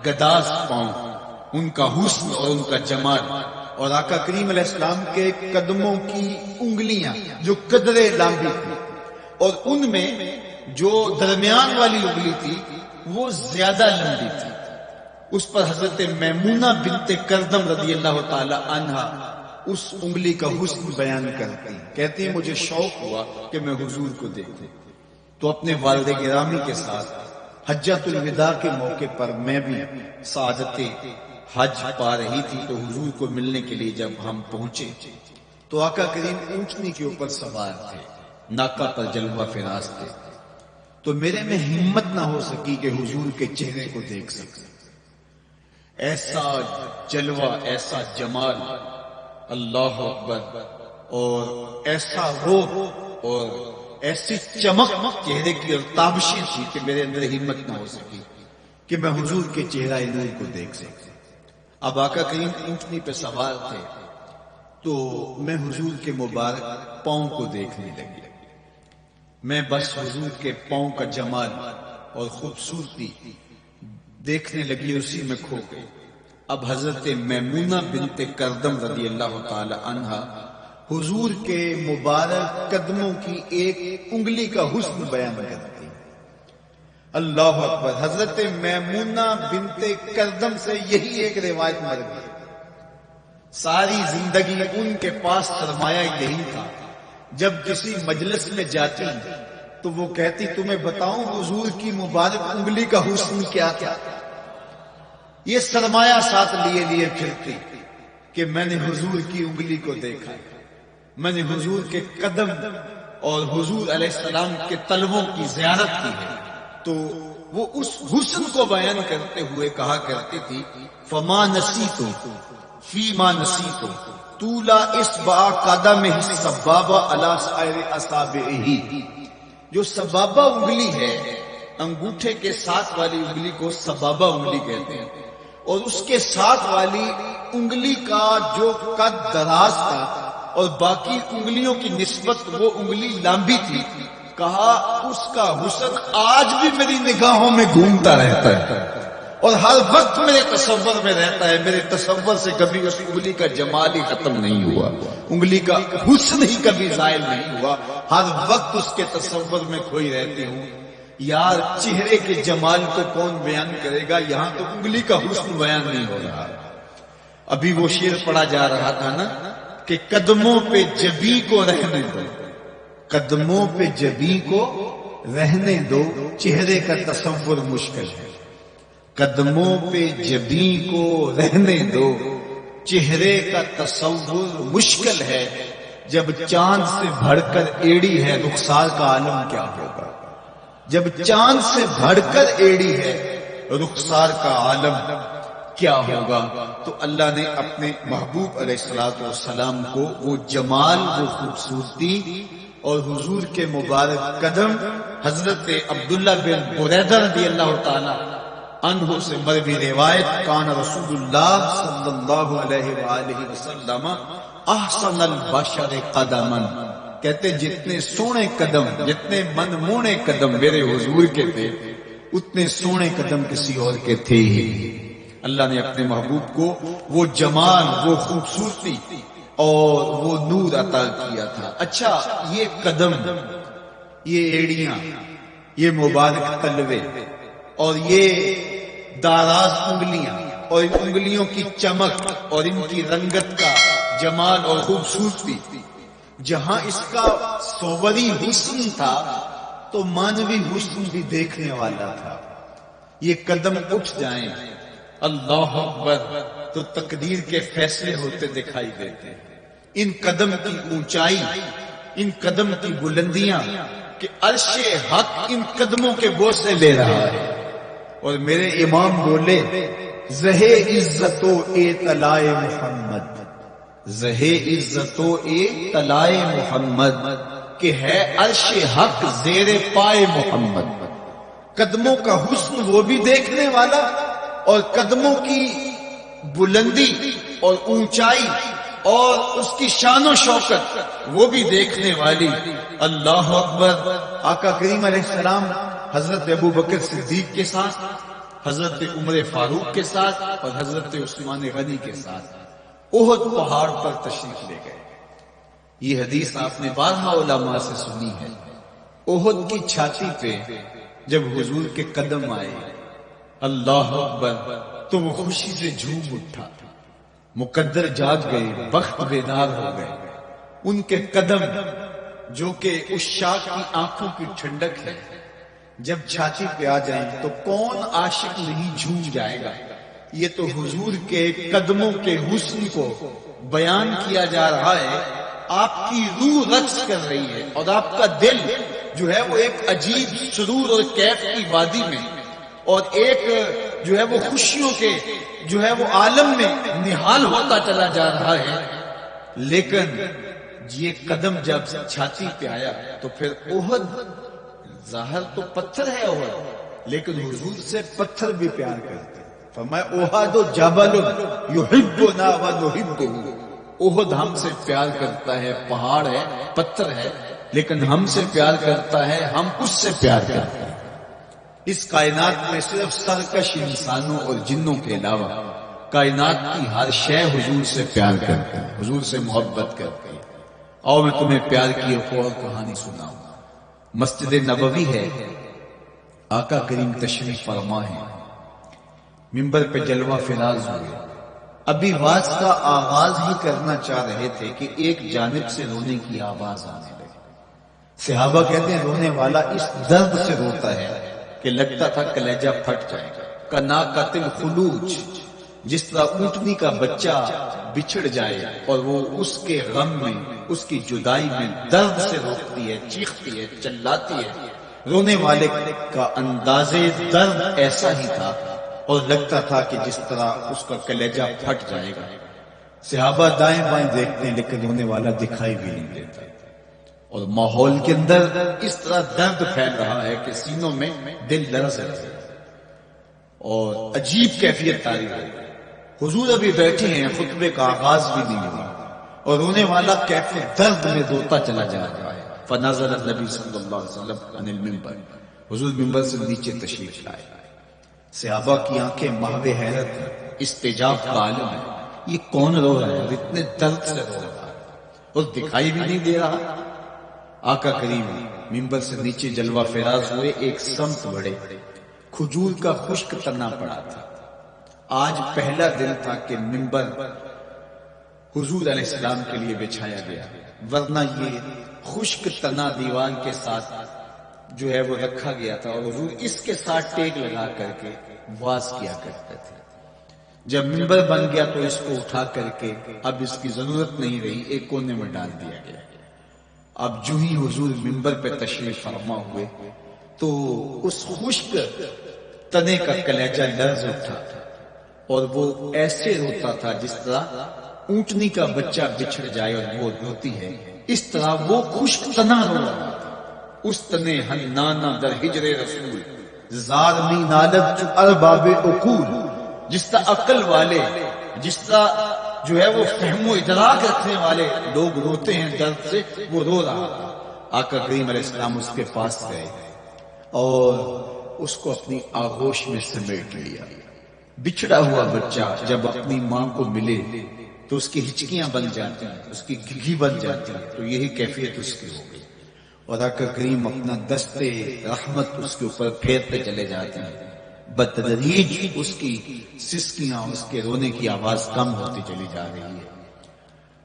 [SPEAKER 2] گداز پاؤں، ان کا حسن اور ان کا جمال، اور آقا کریم علیہ السلام کے قدموں کی انگلیاں جو قدرے لمبی تھی اور ان میں جو درمیان والی انگلی تھی وہ زیادہ لمبی تھی، اس پر حضرت میمونہ بنت کردم رضی اللہ تعالی عنہا اس انگلی کا حسن بیان کرتی، کہتی ہیں مجھے شوق ہوا کہ میں حضور کو دیکھوں، تو اپنے والد گرامی کے ساتھ حجۃ الوداع کے موقع پر میں بھی سعادت حج پا رہی تھی، تو حضور کو ملنے کے لیے جب ہم پہنچے تو آقا کریم اونٹنی کے اوپر سوار تھے، ناکہ پر جلوہ فراز تھے، تو میرے میں ہمت نہ ہو سکی کہ حضور کے چہرے کو دیکھ سکوں۔ ایسا جلوہ، ایسا جمال، اللہ اکبر، اور ایسا روح اور ایسی چمک چہرے کی اور تابشیں تھی کہ میرے اندر ہمت نہ ہو سکی کہ میں حضور کے چہرہ نور کو دیکھ سکوں۔ اب آقا کریم اونٹنی پہ سوار تھے تو میں حضور کے مبارک پاؤں کو دیکھنے لگی، میں بس حضور کے پاؤں کا جمال اور خوبصورتی دیکھنے لگی، اسی میں کھو گئی۔ اب حضرت میمونہ بنت کردم رضی اللہ تعالی عنہا حضور کے مبارک قدموں کی ایک انگلی کا حسن بیان کرتی۔ اللہ اکبر۔ حضرت میمونہ بنت کردم سے یہی ایک روایت مر گئی، ساری زندگی ان کے پاس سرمایہ یہی تھا، جب کسی مجلس میں جاتی تو وہ کہتی تمہیں بتاؤں حضور کی مبارک انگلی کا حسن کیا تھا، یہ سرمایہ ساتھ لیے پھرتی کہ میں نے حضور کی انگلی کو دیکھا، میں نے حضور کے قدم اور حضور علیہ السلام کے تلووں کی زیارت کی ہے۔ تو وہ اس حسن کو بیان کرتے ہوئے کہا کرتی تھی فما نسیتو فیما نسیتو طولا اصبع قدمہ السبابہ علی سائر اصابعہ، جو سبابہ انگلی ہے، انگوٹھے کے ساتھ والی انگلی کو سبابہ انگلی کہتے ہیں، اور اس کے ساتھ والی انگلی کا جو قد دراز تھا اور باقی انگلیوں کی نسبت وہ انگلی لمبی تھی، کہا اس کا حسن آج بھی میری نگاہوں میں گھومتا رہتا ہے اور ہر وقت میرے تصور میں رہتا ہے، میرے تصور سے کبھی اس انگلی کا جمال ہی ختم نہیں ہوا، انگلی کا حسن ہی کبھی زائل نہیں ہوا، ہر وقت اس کے تصور میں کھوئی رہتی ہوں۔ یار چہرے کے جمال کو کون بیان کرے گا، یہاں تو انگلی کا حسن بیان نہیں ہو رہا۔ ابھی وہ شعر پڑھا جا رہا تھا نا کہ قدموں پہ جبیں کو رہنے دو، قدموں پہ جبیں کو رہنے دو، چہرے کا تصور مشکل ہے، قدموں پہ جبیں کو رہنے دو، چہرے کا تصور مشکل ہے، جب چاند سے بڑھ کر ایڑی ہے رخسار کا عالم کیا ہوگا، جب چاند سے بڑھ کر ایڑی ہے رخسار کا عالم کیا ہوگا؟ تو اللہ نے اپنے محبوب علیہ السلام کو وہ جمال، وہ خوبصورتی اور حضور کے مبارک قدم حضرت عبداللہ بن بریدہ رضی اللہ تعالی عنہ سے مروی روایت، کان رسول اللہ صلی اللہ علیہ وآلہ وسلم احسن البشر قدما، کہتے جتنے سونے قدم، جتنے منمونے قدم میرے حضور کے تھے، اتنے سونے قدم کسی اور کے تھے ہی۔ اللہ نے اپنے محبوب کو وہ جمال، وہ خوبصورتی اور وہ نور عطا کیا تھا۔ اچھا، یہ قدم، یہ ایڑیاں، یہ مبارک تلوے اور یہ داراز انگلیاں اور ان انگلیوں کی چمک اور ان کی رنگت کا جمال اور خوبصورتی، جہاں اس کا صوری حسن تھا تو مانوی حسن بھی دیکھنے والا تھا۔ یہ قدم اٹھ جائیں، اللہ اکبر، تو تقدیر کے فیصلے ہوتے دکھائی دیتے ہیں۔ ان قدم کی اونچائی، ان قدم کی بلندیاں کہ عرش حق ان قدموں کے بوسے لے رہا ہے۔ اور میرے امام بولے، زہے عزت و اے طلائے محمد، زہے عزت و اے طلائے محمد، کہ ہے عرش حق زیر پائے محمد۔ قدموں کا حسن وہ بھی دیکھنے والا اور قدموں کی بلندی اور اونچائی اور اس کی شان و شوکت وہ بھی دیکھنے والی۔ اللہ اکبر۔ آقا کریم علیہ السلام حضرت ابو بکر صدیق کے ساتھ، حضرت عمر فاروق کے ساتھ اور حضرت عثمان غنی کے ساتھ احد پہاڑ پر تشریف لے گئے۔ یہ حدیث آپ نے بارہا علماء سے سنی ہے۔ احد کی چھاتی پہ جب حضور کے قدم آئے، اللہ اکبر، تو وہ خوشی سے جھوم اٹھا، مقدر جاگ گئے، بخت بیدار ہو گئے۔ ان کے قدم جو کہ اس شاخ کی آنکھوں کی ٹھنڈک ہے، جب چھاتی پہ آ جائیں تو کون عاشق نہیں جھوم جائے گا۔ یہ تو حضور کے قدموں کے حسن کو بیان کیا جا رہا ہے۔ آپ کی روح رقص کر رہی ہے اور آپ کا دل جو ہے وہ ایک عجیب سرور اور کیف کی وادی میں اور ایک جو ہے وہ خوشیوں کے جو ہے وہ عالم میں نہال ہوتا چلا جا رہا ہے۔ لیکن یہ قدم جب چھاتی پہ آیا تو پھر احد، ظاہر تو پتھر ہے احد، لیکن حضور سے پتھر بھی پیار کرتے۔ فرمایا احد جبل یحبنا ونحبہ، احد ہم سے پیار کرتا ہے، پہاڑ ہے، پتھر ہے، لیکن ہم سے پیار کرتا ہے، ہم اس سے پیار کرتے ہیں۔ اس کائنات میں صرف سرکش انسانوں اور جنوں کے علاوہ کائنات کی ہر شے حضور سے پیار کرتی ہے، حضور سے محبت کرتی ہے۔ اور میں تمہیں پیار کی ایک اور کہانی سناؤں۔ مسجد نبوی ہے، آقا کریم تشریف فرما ہے، منبر پہ جلوہ فراز ہوئے، ابھی واز کا آغاز ہی کرنا چاہ رہے تھے کہ ایک جانب سے رونے کی آواز آنے لگی۔ صحابہ کہتے ہیں رونے والا اس درد سے روتا ہے کہ لگتا تھا کلیجہ پھٹ جائے گا۔ کنا قتل خلوج، جس طرح اونٹنی کا بچہ بچھڑ جائے اور وہ اس کے غم میں، اس کی جدائی میں درد سے روتی ہے، چیختی ہے، چلاتی ہے، رونے والے کا انداز درد ایسا ہی تھا اور لگتا تھا کہ جس طرح اس کا کلیجہ پھٹ جائے گا۔ صحابہ دائیں بائیں دیکھتے ہیں لیکن رونے والا دکھائی بھی نہیں دیتا، اور ماحول کے اندر اس طرح درد پھیل رہا ہے کہ سینوں میں دل لرز رہا ہے اور عجیب کیفیت تاری ہے۔ حضور ابھی بیٹھے ہیں، خطبے کا آغاز بھی نہیں ہوا اور رونے والا کیفیت درد میں روتا چلا جا رہا ہے۔ فنزل النبی صلی اللہ علیہ وسلم عن المنبر، حضور منبر سے نیچے تشریف لائے۔ صحابہ کی آنکھیں محو حیرت ہیں، استجاب کا عالم ہے، یہ کون رو رہا ہے اور اتنے درد سے رو رہا ہے اور دکھائی بھی نہیں دے رہا۔ آقا کریم منبر سے نیچے جلوہ فراز ہوئے، ایک سمت بڑھے، کھجور کا خشک تنا پڑا تھا۔ آج پہلا دن تھا کہ منبر حضور علیہ السلام کے لیے بچھایا گیا، ورنہ یہ خشک تنا دیوار کے ساتھ جو ہے وہ رکھا گیا تھا اور حضور اس کے ساتھ ٹیک لگا کر کے واز کیا کرتے تھے۔ جب منبر بن گیا تو اس کو اٹھا کر کے اب اس کی ضرورت نہیں رہی، ایک کونے میں ڈال دیا گیا۔ اب جو ہی حضور منبر پہ تشریف فرما ہوئے تو اس خشک تنے کا کلیجہ لرز اٹھا اور وہ ایسے روتا تھا جس طرح اونٹنی کا بچہ بچھڑ جائے اور وہ روتی ہے، اس طرح وہ خشک تنا رو رہا تھا۔ اس تنے حنانا در ہجر رسول زارنی نالت جو ارباب عقول، جس طرح عقل والے، جس طرح جو ہے وہ فہم و ادراک رکھنے والے لوگ روتے ہیں درد سے، وہ رو رہا تھا۔ آقا کریم علیہ السلام اس کے پاس گئے اور اس کو اپنی آغوش میں سمیٹ لیا۔ بچھڑا ہوا بچہ جب اپنی ماں کو ملے تو اس کی ہچکیاں بن جاتی ہیں، اس کی گھگی بن جاتی ہے، تو یہی کیفیت اس کی ہو گئی۔ اور آقا کریم اپنا دستے رحمت اس کے اوپر پھیرتے چلے جاتے ہیں۔ بتدریج اس کی سسکیاں، اس کے رونے کی آواز کم ہوتی چلی جا رہی ہے۔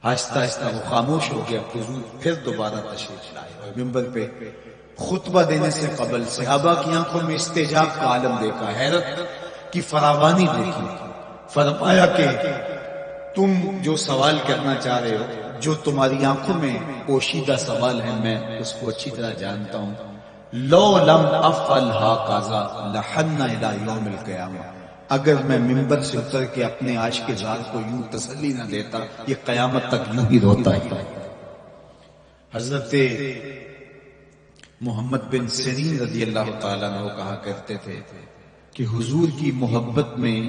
[SPEAKER 2] آہستہ آہستہ وہ خاموش ہو گیا۔ حضور پھر دوبارہ تشریف لائے اور منبر پہ خطبہ دینے سے قبل صحابہ کی آنکھوں میں استعجاب کا عالم دیکھا، حیرت کی فراوانی دیکھی۔ فرمایا کہ تم جو سوال کرنا چاہ رہے ہو، جو تمہاری آنکھوں میں پوشیدہ سوال ہے، میں اس کو اچھی طرح جانتا ہوں۔ لو لم افعل هكذا لحن الى يوم القیامہ، اگر میں منبر سے اتر کے اپنے عاشق ذات کو یوں تسلی نہ دیتا، یہ قیامت تک یوں ہی روتا ہی۔ حضرت محمد بن سیرین رضی اللہ تعالیٰ عنہ کہا کرتے تھے کہ حضور کی محبت میں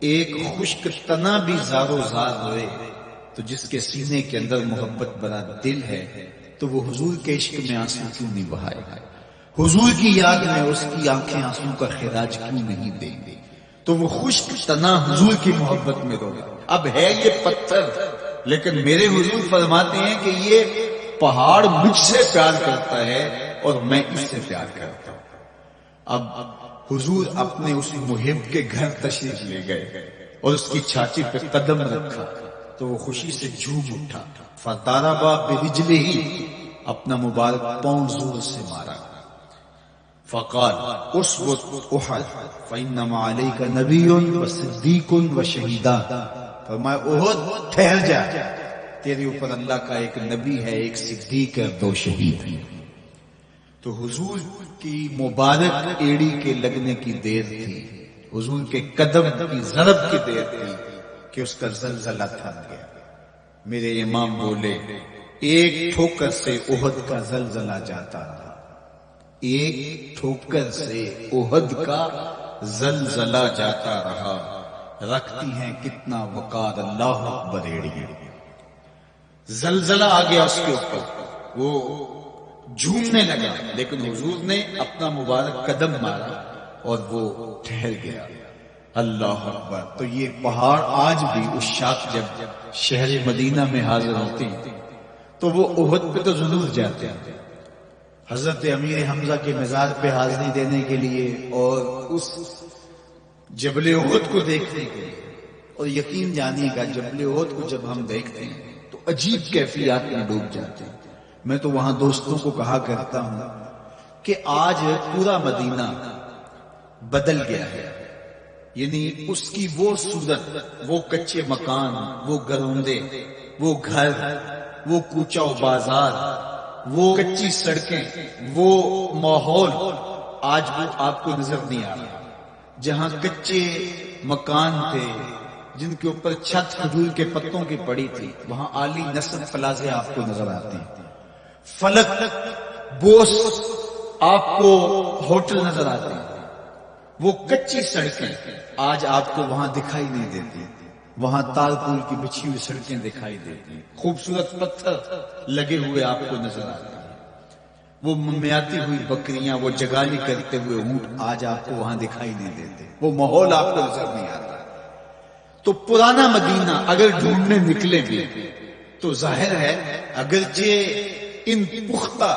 [SPEAKER 2] ایک خشک تنا بھی زار و زار ہوئے تو جس کے سینے کے اندر محبت بڑا دل ہے تو وہ حضور کے عشق میں آنسو کیوں نہیں بہائے گا؟ حضور کی یاد میں اس کی آنکھیں آنسو کا خراج کیوں نہیں دیں گے؟ تو وہ خشک تنا حضور کی محبت میں روگا۔ اب ہے یہ پتھر، لیکن میرے حضور فرماتے ہیں کہ یہ پہاڑ مجھ سے پیار کرتا ہے اور میں اس سے پیار کرتا ہوں۔ اب حضور اپنے اس محب کے گھر تشریف لے گئے اور اس کی چھاتی پہ قدم رکھا تو وہ خوشی سے جھوم اٹھا۔ فضرب برجلہ، اپنا مبارک پاؤں زور سے مارا۔ فقال اثبت احد فانما علیک نبی وصدیق وشہیدان، فرمایا احد ٹھہر جا، تیرے اوپر اللہ کا ایک نبی ہے، ایک صدیق ہے، دو شہید ہیں۔ تو حضور کی مبارک ایڑی کے لگنے کی دیر تھی، حضور کے قدم کی ضرب کی دیر تھی کہ اس کا زلزلہ تھم گیا۔ میرے امام بولے ایک ٹھوکر سے احد کا زلزلہ جاتا رہا، ایک ٹھوکر سے احد کا زلزلہ جاتا رہا، رکھتی ہیں کتنا وقار اللہ اکبر ایڑیاں۔ زلزلہ آ گیا اس کے اوپر، وہ جھومنے لگا، لیکن حضور نے اپنا مبارک قدم مارا اور وہ ٹھہر گیا۔ اللہ اکبر۔ تو یہ پہاڑ آج بھی اس شاخ جب شہر مدینہ میں حاضر ہوتے ہیں تو وہ احد پہ تو ضرور جاتے ہیں، حضرت امیر حمزہ کے مزار پہ حاضری دینے کے لیے اور اس جبل احد کو دیکھنے کے لیے۔ اور یقین جانیے گا جبل احد کو جب ہم دیکھتے ہیں تو عجیب کیفیات میں ڈوب جاتے ہیں۔ میں تو وہاں دوستوں کو کہا کرتا ہوں کہ آج پورا مدینہ بدل گیا ہے، یعنی اس کی وہ صورت، وہ کچے مکان، وہ گروندے، وہ گھر، وہ کوچہ و بازار، وہ کچی سڑکیں، وہ ماحول آج وہ آپ کو نظر نہیں آ رہا۔ جہاں کچے مکان تھے جن کے اوپر چھت کھجور کے پتوں کی پڑی تھی، وہاں عالی نصب پلازے آپ کو نظر آتے ہیں، فلک بوس آپ کو ہوٹل نظر آتے ہیں۔ وہ کچی سڑکیں آج آپ کو وہاں دکھائی نہیں دیتی، وہاں تارپول کی بچھی ہوئی سڑکیں دکھائی دیتی، خوبصورت پتھر لگے ہوئے آپ کو نظر آتے ہیں، وہ ممیاتی ہوئی بکریاں، وہ جگالی کرتے ہوئے اونٹ آج آپ کو وہاں دکھائی نہیں دیتے، وہ ماحول آپ کو نظر نہیں آتا۔ تو پرانا مدینہ اگر ڈھونڈنے نکلے بھی تو ظاہر ہے اگرچہ ان پختہ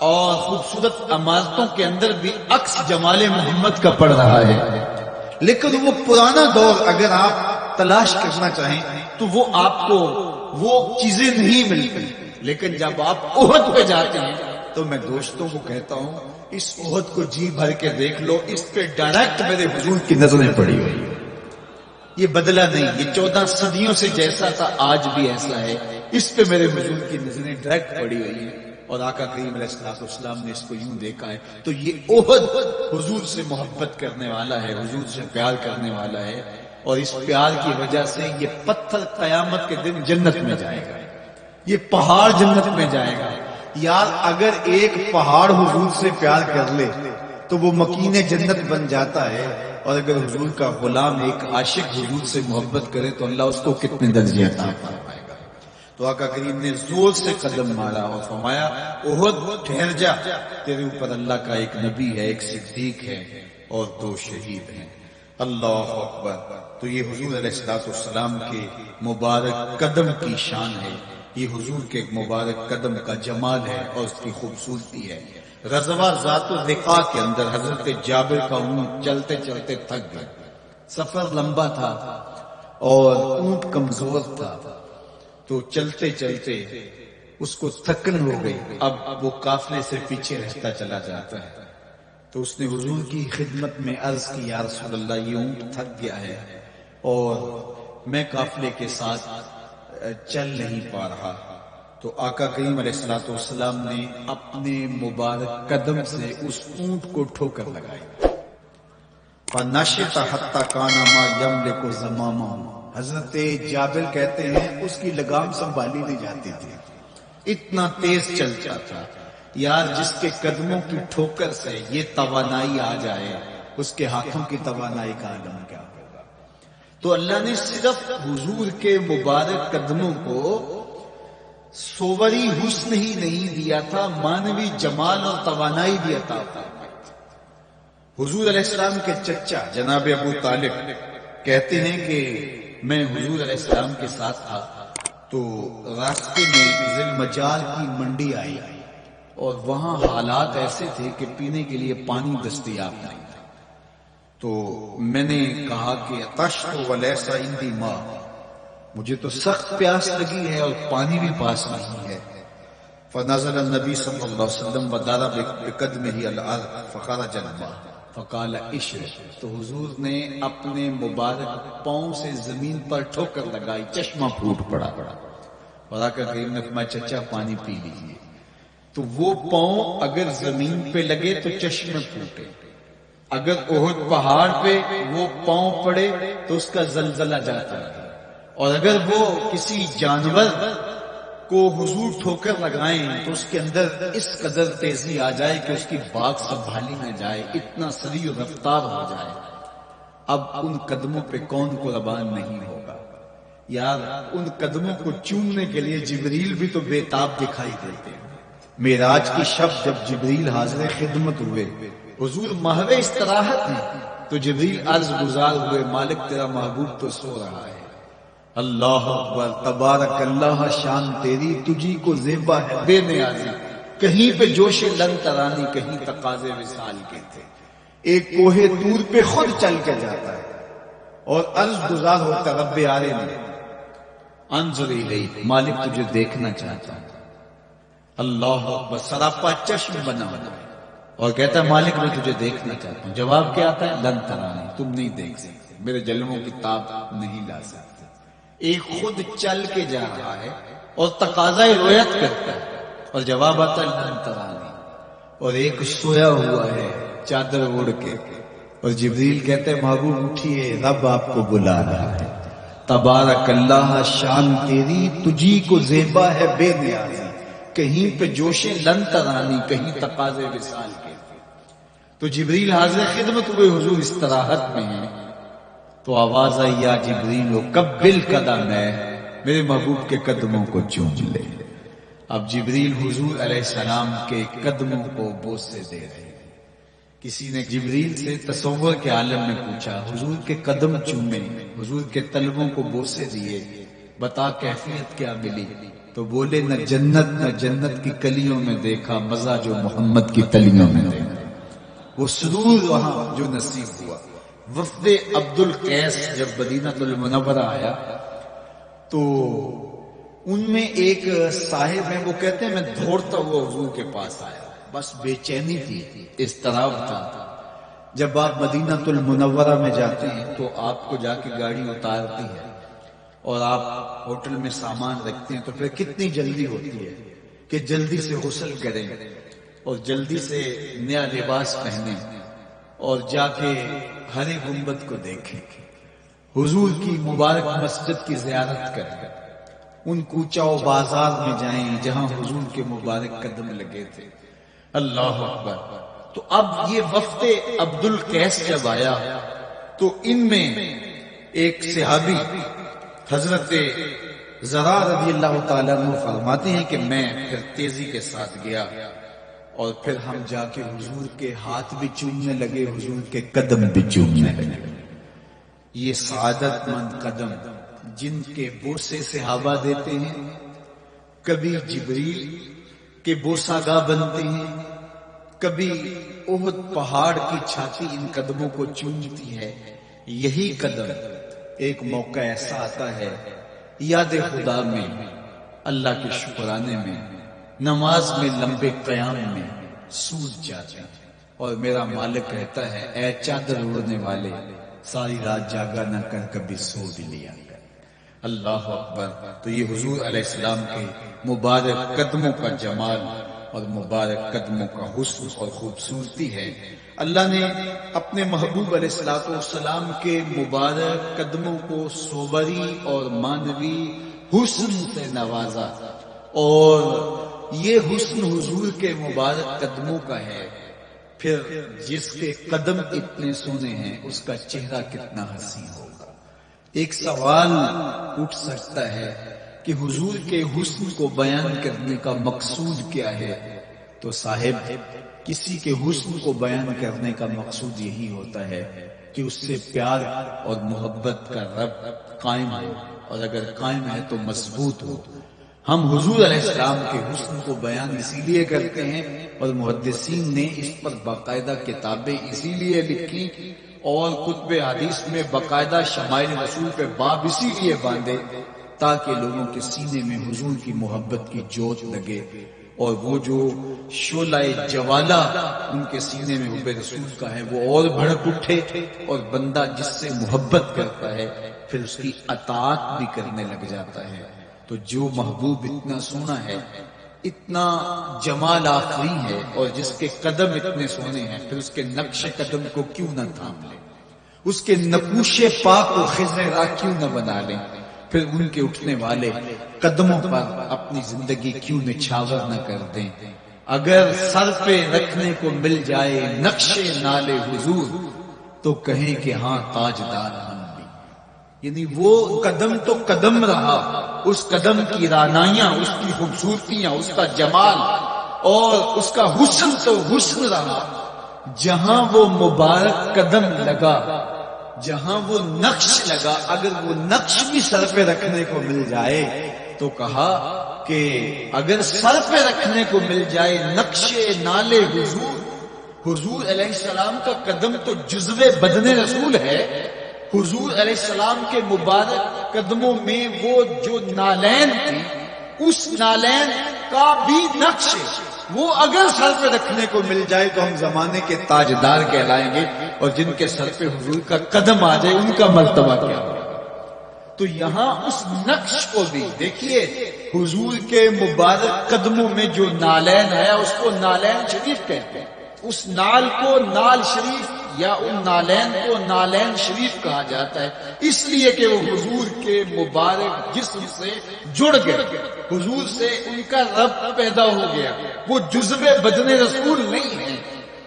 [SPEAKER 2] اور خوبصورت عمارتوں کے اندر بھی عکس جمال محمد کا پڑ رہا ہے، لیکن وہ پرانا دور اگر آپ تلاش کرنا چاہیں تو وہ آپ کو وہ چیزیں نہیں ملتی۔ لیکن جب آپ احد پہ جاتے ہیں تو میں دوستوں کو کہتا ہوں اس احد کو جی بھر کے دیکھ لو، اس پہ ڈائریکٹ میرے حضور کی نظریں پڑی ہوئی، یہ بدلا نہیں، یہ 14 صدیوں سے جیسا تھا آج بھی ایسا ہے، اس پہ میرے حضور کی نظریں ڈائریکٹ پڑی ہوئی ہیں۔ اور آقا کریم علیہ السلام نے اس کو یوں دیکھا ہے۔ تو یہ احد حضور سے محبت کرنے والا ہے، حضور سے پیار کرنے والا ہے، اور اس پیار کی وجہ سے یہ پتھر قیامت کے دن جنت میں جائے گا، یہ پہاڑ جنت میں جائے گا۔ یار اگر ایک پہاڑ حضور سے پیار کر لے تو وہ مکین جنت بن جاتا ہے، اور اگر حضور کا غلام ایک عاشق حضور سے محبت کرے تو اللہ اس کو کتنے درجے عطا فرمائے گا۔ تو آقا کریم نے زور سے قدم مارا اور فرمایا احد ٹھہر جا، تیرے اوپر اللہ کا ایک نبی ہے، ایک صدیق ہے اور 2 شہید ہیں۔ اللہ اکبر۔ تو یہ حضور علیہ السلام کے مبارک قدم کی شان ہے، یہ حضور کے مبارک قدم کا جمال ہے اور اس کی خوبصورتی ہے۔ غزوہ ذات الرقاع کے اندر حضرت جابر کا اونٹ چلتے چلتے تھک گیا، سفر لمبا تھا اور اونٹ کمزور تھا، تو چلتے چلتے اس کو تھکن ہو گئی، اب وہ قافلے سے پیچھے رہتا چلا جاتا ہے۔ تو اس نے حضور کی خدمت میں عرض کی یا رسول اللہ یہ اونٹ تھک گیا ہے اور میں قافلے کے ساتھ چل نہیں پا رہا۔ تو آقا کریم علیہ السلام نے اپنے مبارک قدم سے اس اونٹ کو ٹھوکر لگائی۔ فَنَشِطَ حَتَّى كَانَ مَا يَمْلِكُ زَمَامًا، حضرت جابر کہتے ہیں اس کی لگام سنبھالی نہیں جاتی تھی، اتنا تیز چلتا تھا۔ یار جس کے قدموں کی ٹھوکر سے یہ توانائی آ جائے اس کے ہاتھوں کی توانائی کا عالم کیا ہوگا۔ تو اللہ نے صرف حضور کے مبارک قدموں کو صوری حسن ہی نہیں دیا تھا، مانوی جمال اور توانائی بھی عطا فرمائی تھی۔ حضور علیہ السلام کے چچا جناب ابو طالب کہتے ہیں کہ میں حضور علیہ السلام کے ساتھ تھا تو راستے میں ذی المجال کی منڈی آئی اور وہاں حالات ایسے تھے کہ پینے کے لیے پانی دستیاب نہیں تھا۔ تو میں نے کہا کہ تشت ولیس عندی ماء، مجھے تو سخت پیاس لگی ہے اور پانی بھی پاس نہیں ہے۔ فنزل النبی صلی اللہ علیہ وسلم وضرب بقدمہ الارض فخرج الماء فقال اشرب، تو حضور نے اپنے مبارک پاؤں سے زمین پر ٹھوکر لگائی، چشمہ پھوٹ پڑا اور آقا کریم نے فرمایا چچا پانی پی لیجیے۔ تو وہ پاؤں اگر زمین پہ لگے تو چشمے پھوٹے، اگر احد پہاڑ پہ وہ پاؤں پڑے تو اس کا زلزلہ جاتا ہے، اور اگر وہ کسی جانور کو حضور ٹھوکر لگائیں تو اس کے اندر اس قدر تیزی آ جائے کہ اس کی باغ سنبھالی نہ جائے، اتنا سریع رفتار ہو جائے۔ اب ان قدموں پہ کون قربان نہیں ہوگا؟ یار ان قدموں کو چومنے کے لیے جبریل بھی تو بے تاب دکھائی دیتے ہیں۔ معراج کی شب جب جبریل حاضر خدمت ہوئے، حضور محو استراحت ہیں، تو جبریل عرض گزار ہوئے مالک تیرا محبوب تو سو رہا ہے۔ اللہ اکبر، تبارک اللہ، شان تیری تجھی کو زیبا ہے بے نیازی، کہیں پہ جوش لن ترانی، کہیں تقاضے وصال کے تھے۔ ایک کوہ طور پہ خود چل کے جاتا ہے اور عرض گزار ہوتا رب عالمین انظر الیک، مالک تجھے دیکھنا چاہتا ہوں۔ اللہ اکبر، سراپا چشم بنا اور کہتا ہے مالک میں تجھے دیکھنا چاہتا ہوں۔ جواب کیا آتا ہے؟ لن ترانی، تم نہیں دیکھ سکتے، میرے جلووں کی تاب نہیں لا سکتے۔ ایک خود چل کے جا رہا ہے اور تقاضا رویت کرتا ہے اور جواب آتا ہے لن ترانی، اور ایک سویا ہوا ہے چادر اوڑھ کے، اور جبریل کہتے ہیں محبوب اٹھیے، رب آپ کو بلا رہا ہے۔ تبارک اللہ، شان تیری تجھی کو زیبا ہے بے نیازی، کہیں پہ جوش لن ترانی، کہیں تقاضے وصال کے۔ تو جبریل حاضر خدمت ہوئے، حضور استراحت میں ہیں، تو آواز آئی یا جبریل قبل قدم ہے، میرے محبوب کے قدموں کو چوم لے۔ اب جبریل حضور علیہ السلام کے قدموں کو بوسے دے رہے ہیں۔ کسی نے جبریل سے تصور کے عالم میں پوچھا، حضور کے قدم چومے، حضور کے تلووں کو بوسے دیے، بتا کیفیت کیا ملی؟ تو بولے نہ جنت کی کلیوں میں دیکھا مزہ جو محمد کی تلیوں میں دیکھا، وہ سرور وہاں جو نصیب ہوا۔ وفد عبد القیس جب مدینہ المنورہ آیا تو ان میں ایک صاحب ہیں، وہ کہتے ہیں میں دوڑتا ہوا حضور کے پاس آیا، بس بے چینی تھی، اضطراب تھا۔ جب آپ مدینہ المنورہ میں جاتے ہیں تو آپ کو جا کے گاڑی اتارتی ہے اور آپ ہوٹل میں سامان رکھتے ہیں، تو پھر کتنی جلدی ہوتی ہے کہ جلدی سے غسل کریں اور جلدی سے نیا لباس پہنیں اور جا کے ہرے گنبد کو دیکھیں حضور کی مبارک مسجد کی زیارت کریں، ان کوچہ و بازار میں جائیں جہاں حضور کے مبارک قدم لگے تھے۔ اللہ اکبر۔ تو اب یہ وفد عبد القیس جب آیا تو ان میں ایک صحابی حضرت زرع رضی اللہ تعالیٰ عنہ فرماتے ہیں کہ میں پھر تیزی کے ساتھ گیا اور پھر ہم جا کے حضور کے ہاتھ بھی چومنے لگے، حضور کے قدم بھی چومنے لگے۔ یہ سعادت مند قدم جن کے بوسے سے ہوا دیتے ہیں، کبھی جبریل کے بوسہ گاہ بنتے ہیں، کبھی احد پہاڑ کی چھاتی ان قدموں کو چومتی ہے۔ یہی قدم ایک موقع ایسا آتا ہے یاد خدا میں، اللہ کے شکرانے میں، نماز میں، لمبے قیام میں سوج جاتے ہیں، اور میرا مالک کہتا ہے اے چادر اڑنے والے، ساری رات جاگا نہ کر، کبھی سو بھی لیا۔ اللہ اکبر۔ تو یہ حضور علیہ السلام کے مبارک قدموں کا جمال اور مبارک قدموں کا حسن اور خوبصورتی ہے۔ اللہ نے اپنے محبوب علیہ السلام کے مبارک قدموں کو صوبری اور مانوی حسن سے نوازا، اور یہ حسن حضور کے مبارک قدموں کا ہے۔ پھر جس کے قدم اتنے سونے ہیں اس کا چہرہ کتنا حسین ہوگا۔ ایک سوال اٹھ سکتا ہے کہ حضور کے حسن کو بیان کرنے کا مقصود کیا ہے؟ تو صاحب، کسی کے حسن کو بیان کرنے کا مقصود یہی ہوتا ہے کہ اس سے پیار اور محبت کا رب قائم ہو، اور اگر قائم ہے تو مضبوط ہو۔ ہم حضور علیہ السلام کے حسن کو بیان اسی لیے کرتے ہیں، اور محدثین نے اس پر باقاعدہ کتابیں اسی لیے لکھی اور کتب حدیث میں باقاعدہ شمائل رسول پہ باب اسی لیے باندھے تاکہ لوگوں کے سینے میں حضور کی محبت کی جوت لگے، اور وہ جو شعلہ جوالہ ان کے سینے میں حب رسول کا ہے وہ اور بھڑک اٹھے، اور بندہ جس سے محبت کرتا ہے پھر اس کی اطاعت بھی کرنے لگ جاتا ہے۔ تو جو محبوب اتنا سونا ہے، اتنا جمال آفریں ہے، اور جس کے قدم اتنے سونے ہیں، پھر اس کے نقش قدم کو کیوں نہ تھام لیں، اس کے نقوش پاک و خضرا کیوں نہ بنا لیں، پھر ان کے اٹھنے والے قدموں پر اپنی زندگی کیوں نچھاور نہ کر دیں۔ اگر سر پہ رکھنے کو مل جائے نقش نالے حضور تو کہیں کہ ہاں تاجدار ہم بھی۔ یعنی وہ قدم تو قدم رہا، اس قدم کی رانائیاں، اس کی خوبصورتیاں، اس کا جمال اور اس کا حسن تو حسن رہا۔ جہاں وہ مبارک قدم لگا، جہاں وہ نقش لگا، اگر وہ نقش بھی سر پہ رکھنے کو مل جائے تو کہا کہ اگر سر پہ رکھنے کو مل جائے نقش نالے حضور، حضور علیہ السلام کا قدم تو جزو بدن رسول ہے۔ حضور علیہ السلام کے مبارک قدموں میں وہ جو نالین تھی، اس نالین کا بھی نقش وہ اگر سر پہ رکھنے کو مل جائے تو ہم زمانے کے تاجدار کہلائیں گے، اور جن کے سر پہ حضور کا قدم آ جائے ان کا مرتبہ کیا ہوگا۔ تو یہاں اس نقش کو بھی دیکھیے، حضور کے مبارک قدموں میں جو نالین ہے اس کو نالین شریف کہتے ہیں۔ اس نال کو نال شریف یا ان نالین کو نالین شریف کہا جاتا ہے، اس لیے کہ وہ حضور کے مبارک جسم سے جڑ گئے، حضور سے ان کا ربط پیدا ہو گیا، وہ جزو بدن رسول نہیں ہے،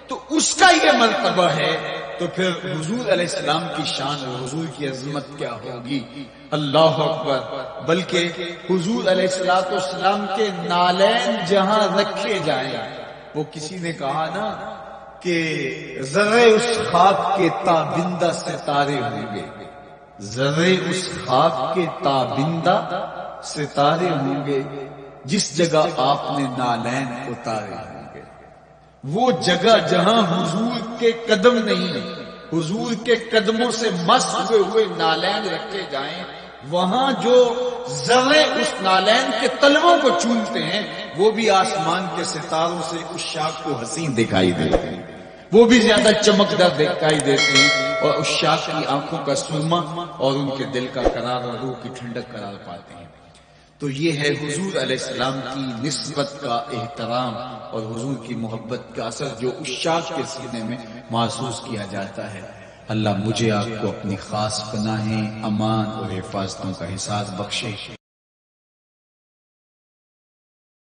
[SPEAKER 2] تو اس کا یہ مرتبہ ہے۔ تو پھر حضور علیہ السلام کی شان اور حضور کی عظمت کیا ہوگی؟ اللہ اکبر۔ بلکہ حضور علیہ السلام کے نالین جہاں رکھے جائیں، وہ کسی نے کہا نا کہ ذرے اس خاک کے تابندہ ستارے ہوں گے، ذرے اس خاک کے تابندہ ستارے ہوں گے جس جگہ آپ نے نالین اتارے ہوں گے۔ وہ جگہ جہاں حضور کے قدم نہیں، حضور کے قدموں سے مس ہوئے ہوئے نالین رکھے جائیں، وہاں جو ذرے اس نالین کے تلووں کو چومتے ہیں وہ بھی آسمان کے ستاروں سے اس شاخ کو حسین دکھائی دیتے ہیں، وہ بھی زیادہ چمکدار دکھائی دیتے ہیں، اور اس شاخ کی آنکھوں کا سرما اور ان کے دل کا قرار اور روح کی ٹھنڈک قرار پاتے ہیں۔ تو یہ ہے حضور علیہ السلام کی نسبت کا احترام اور حضور کی محبت کا اثر جو اس شاخ کے سینے میں محسوس کیا جاتا ہے۔ اللہ مجھے آپ کو اپنی خاص پناہیں، امان اور حفاظتوں کا احساس بخشے۔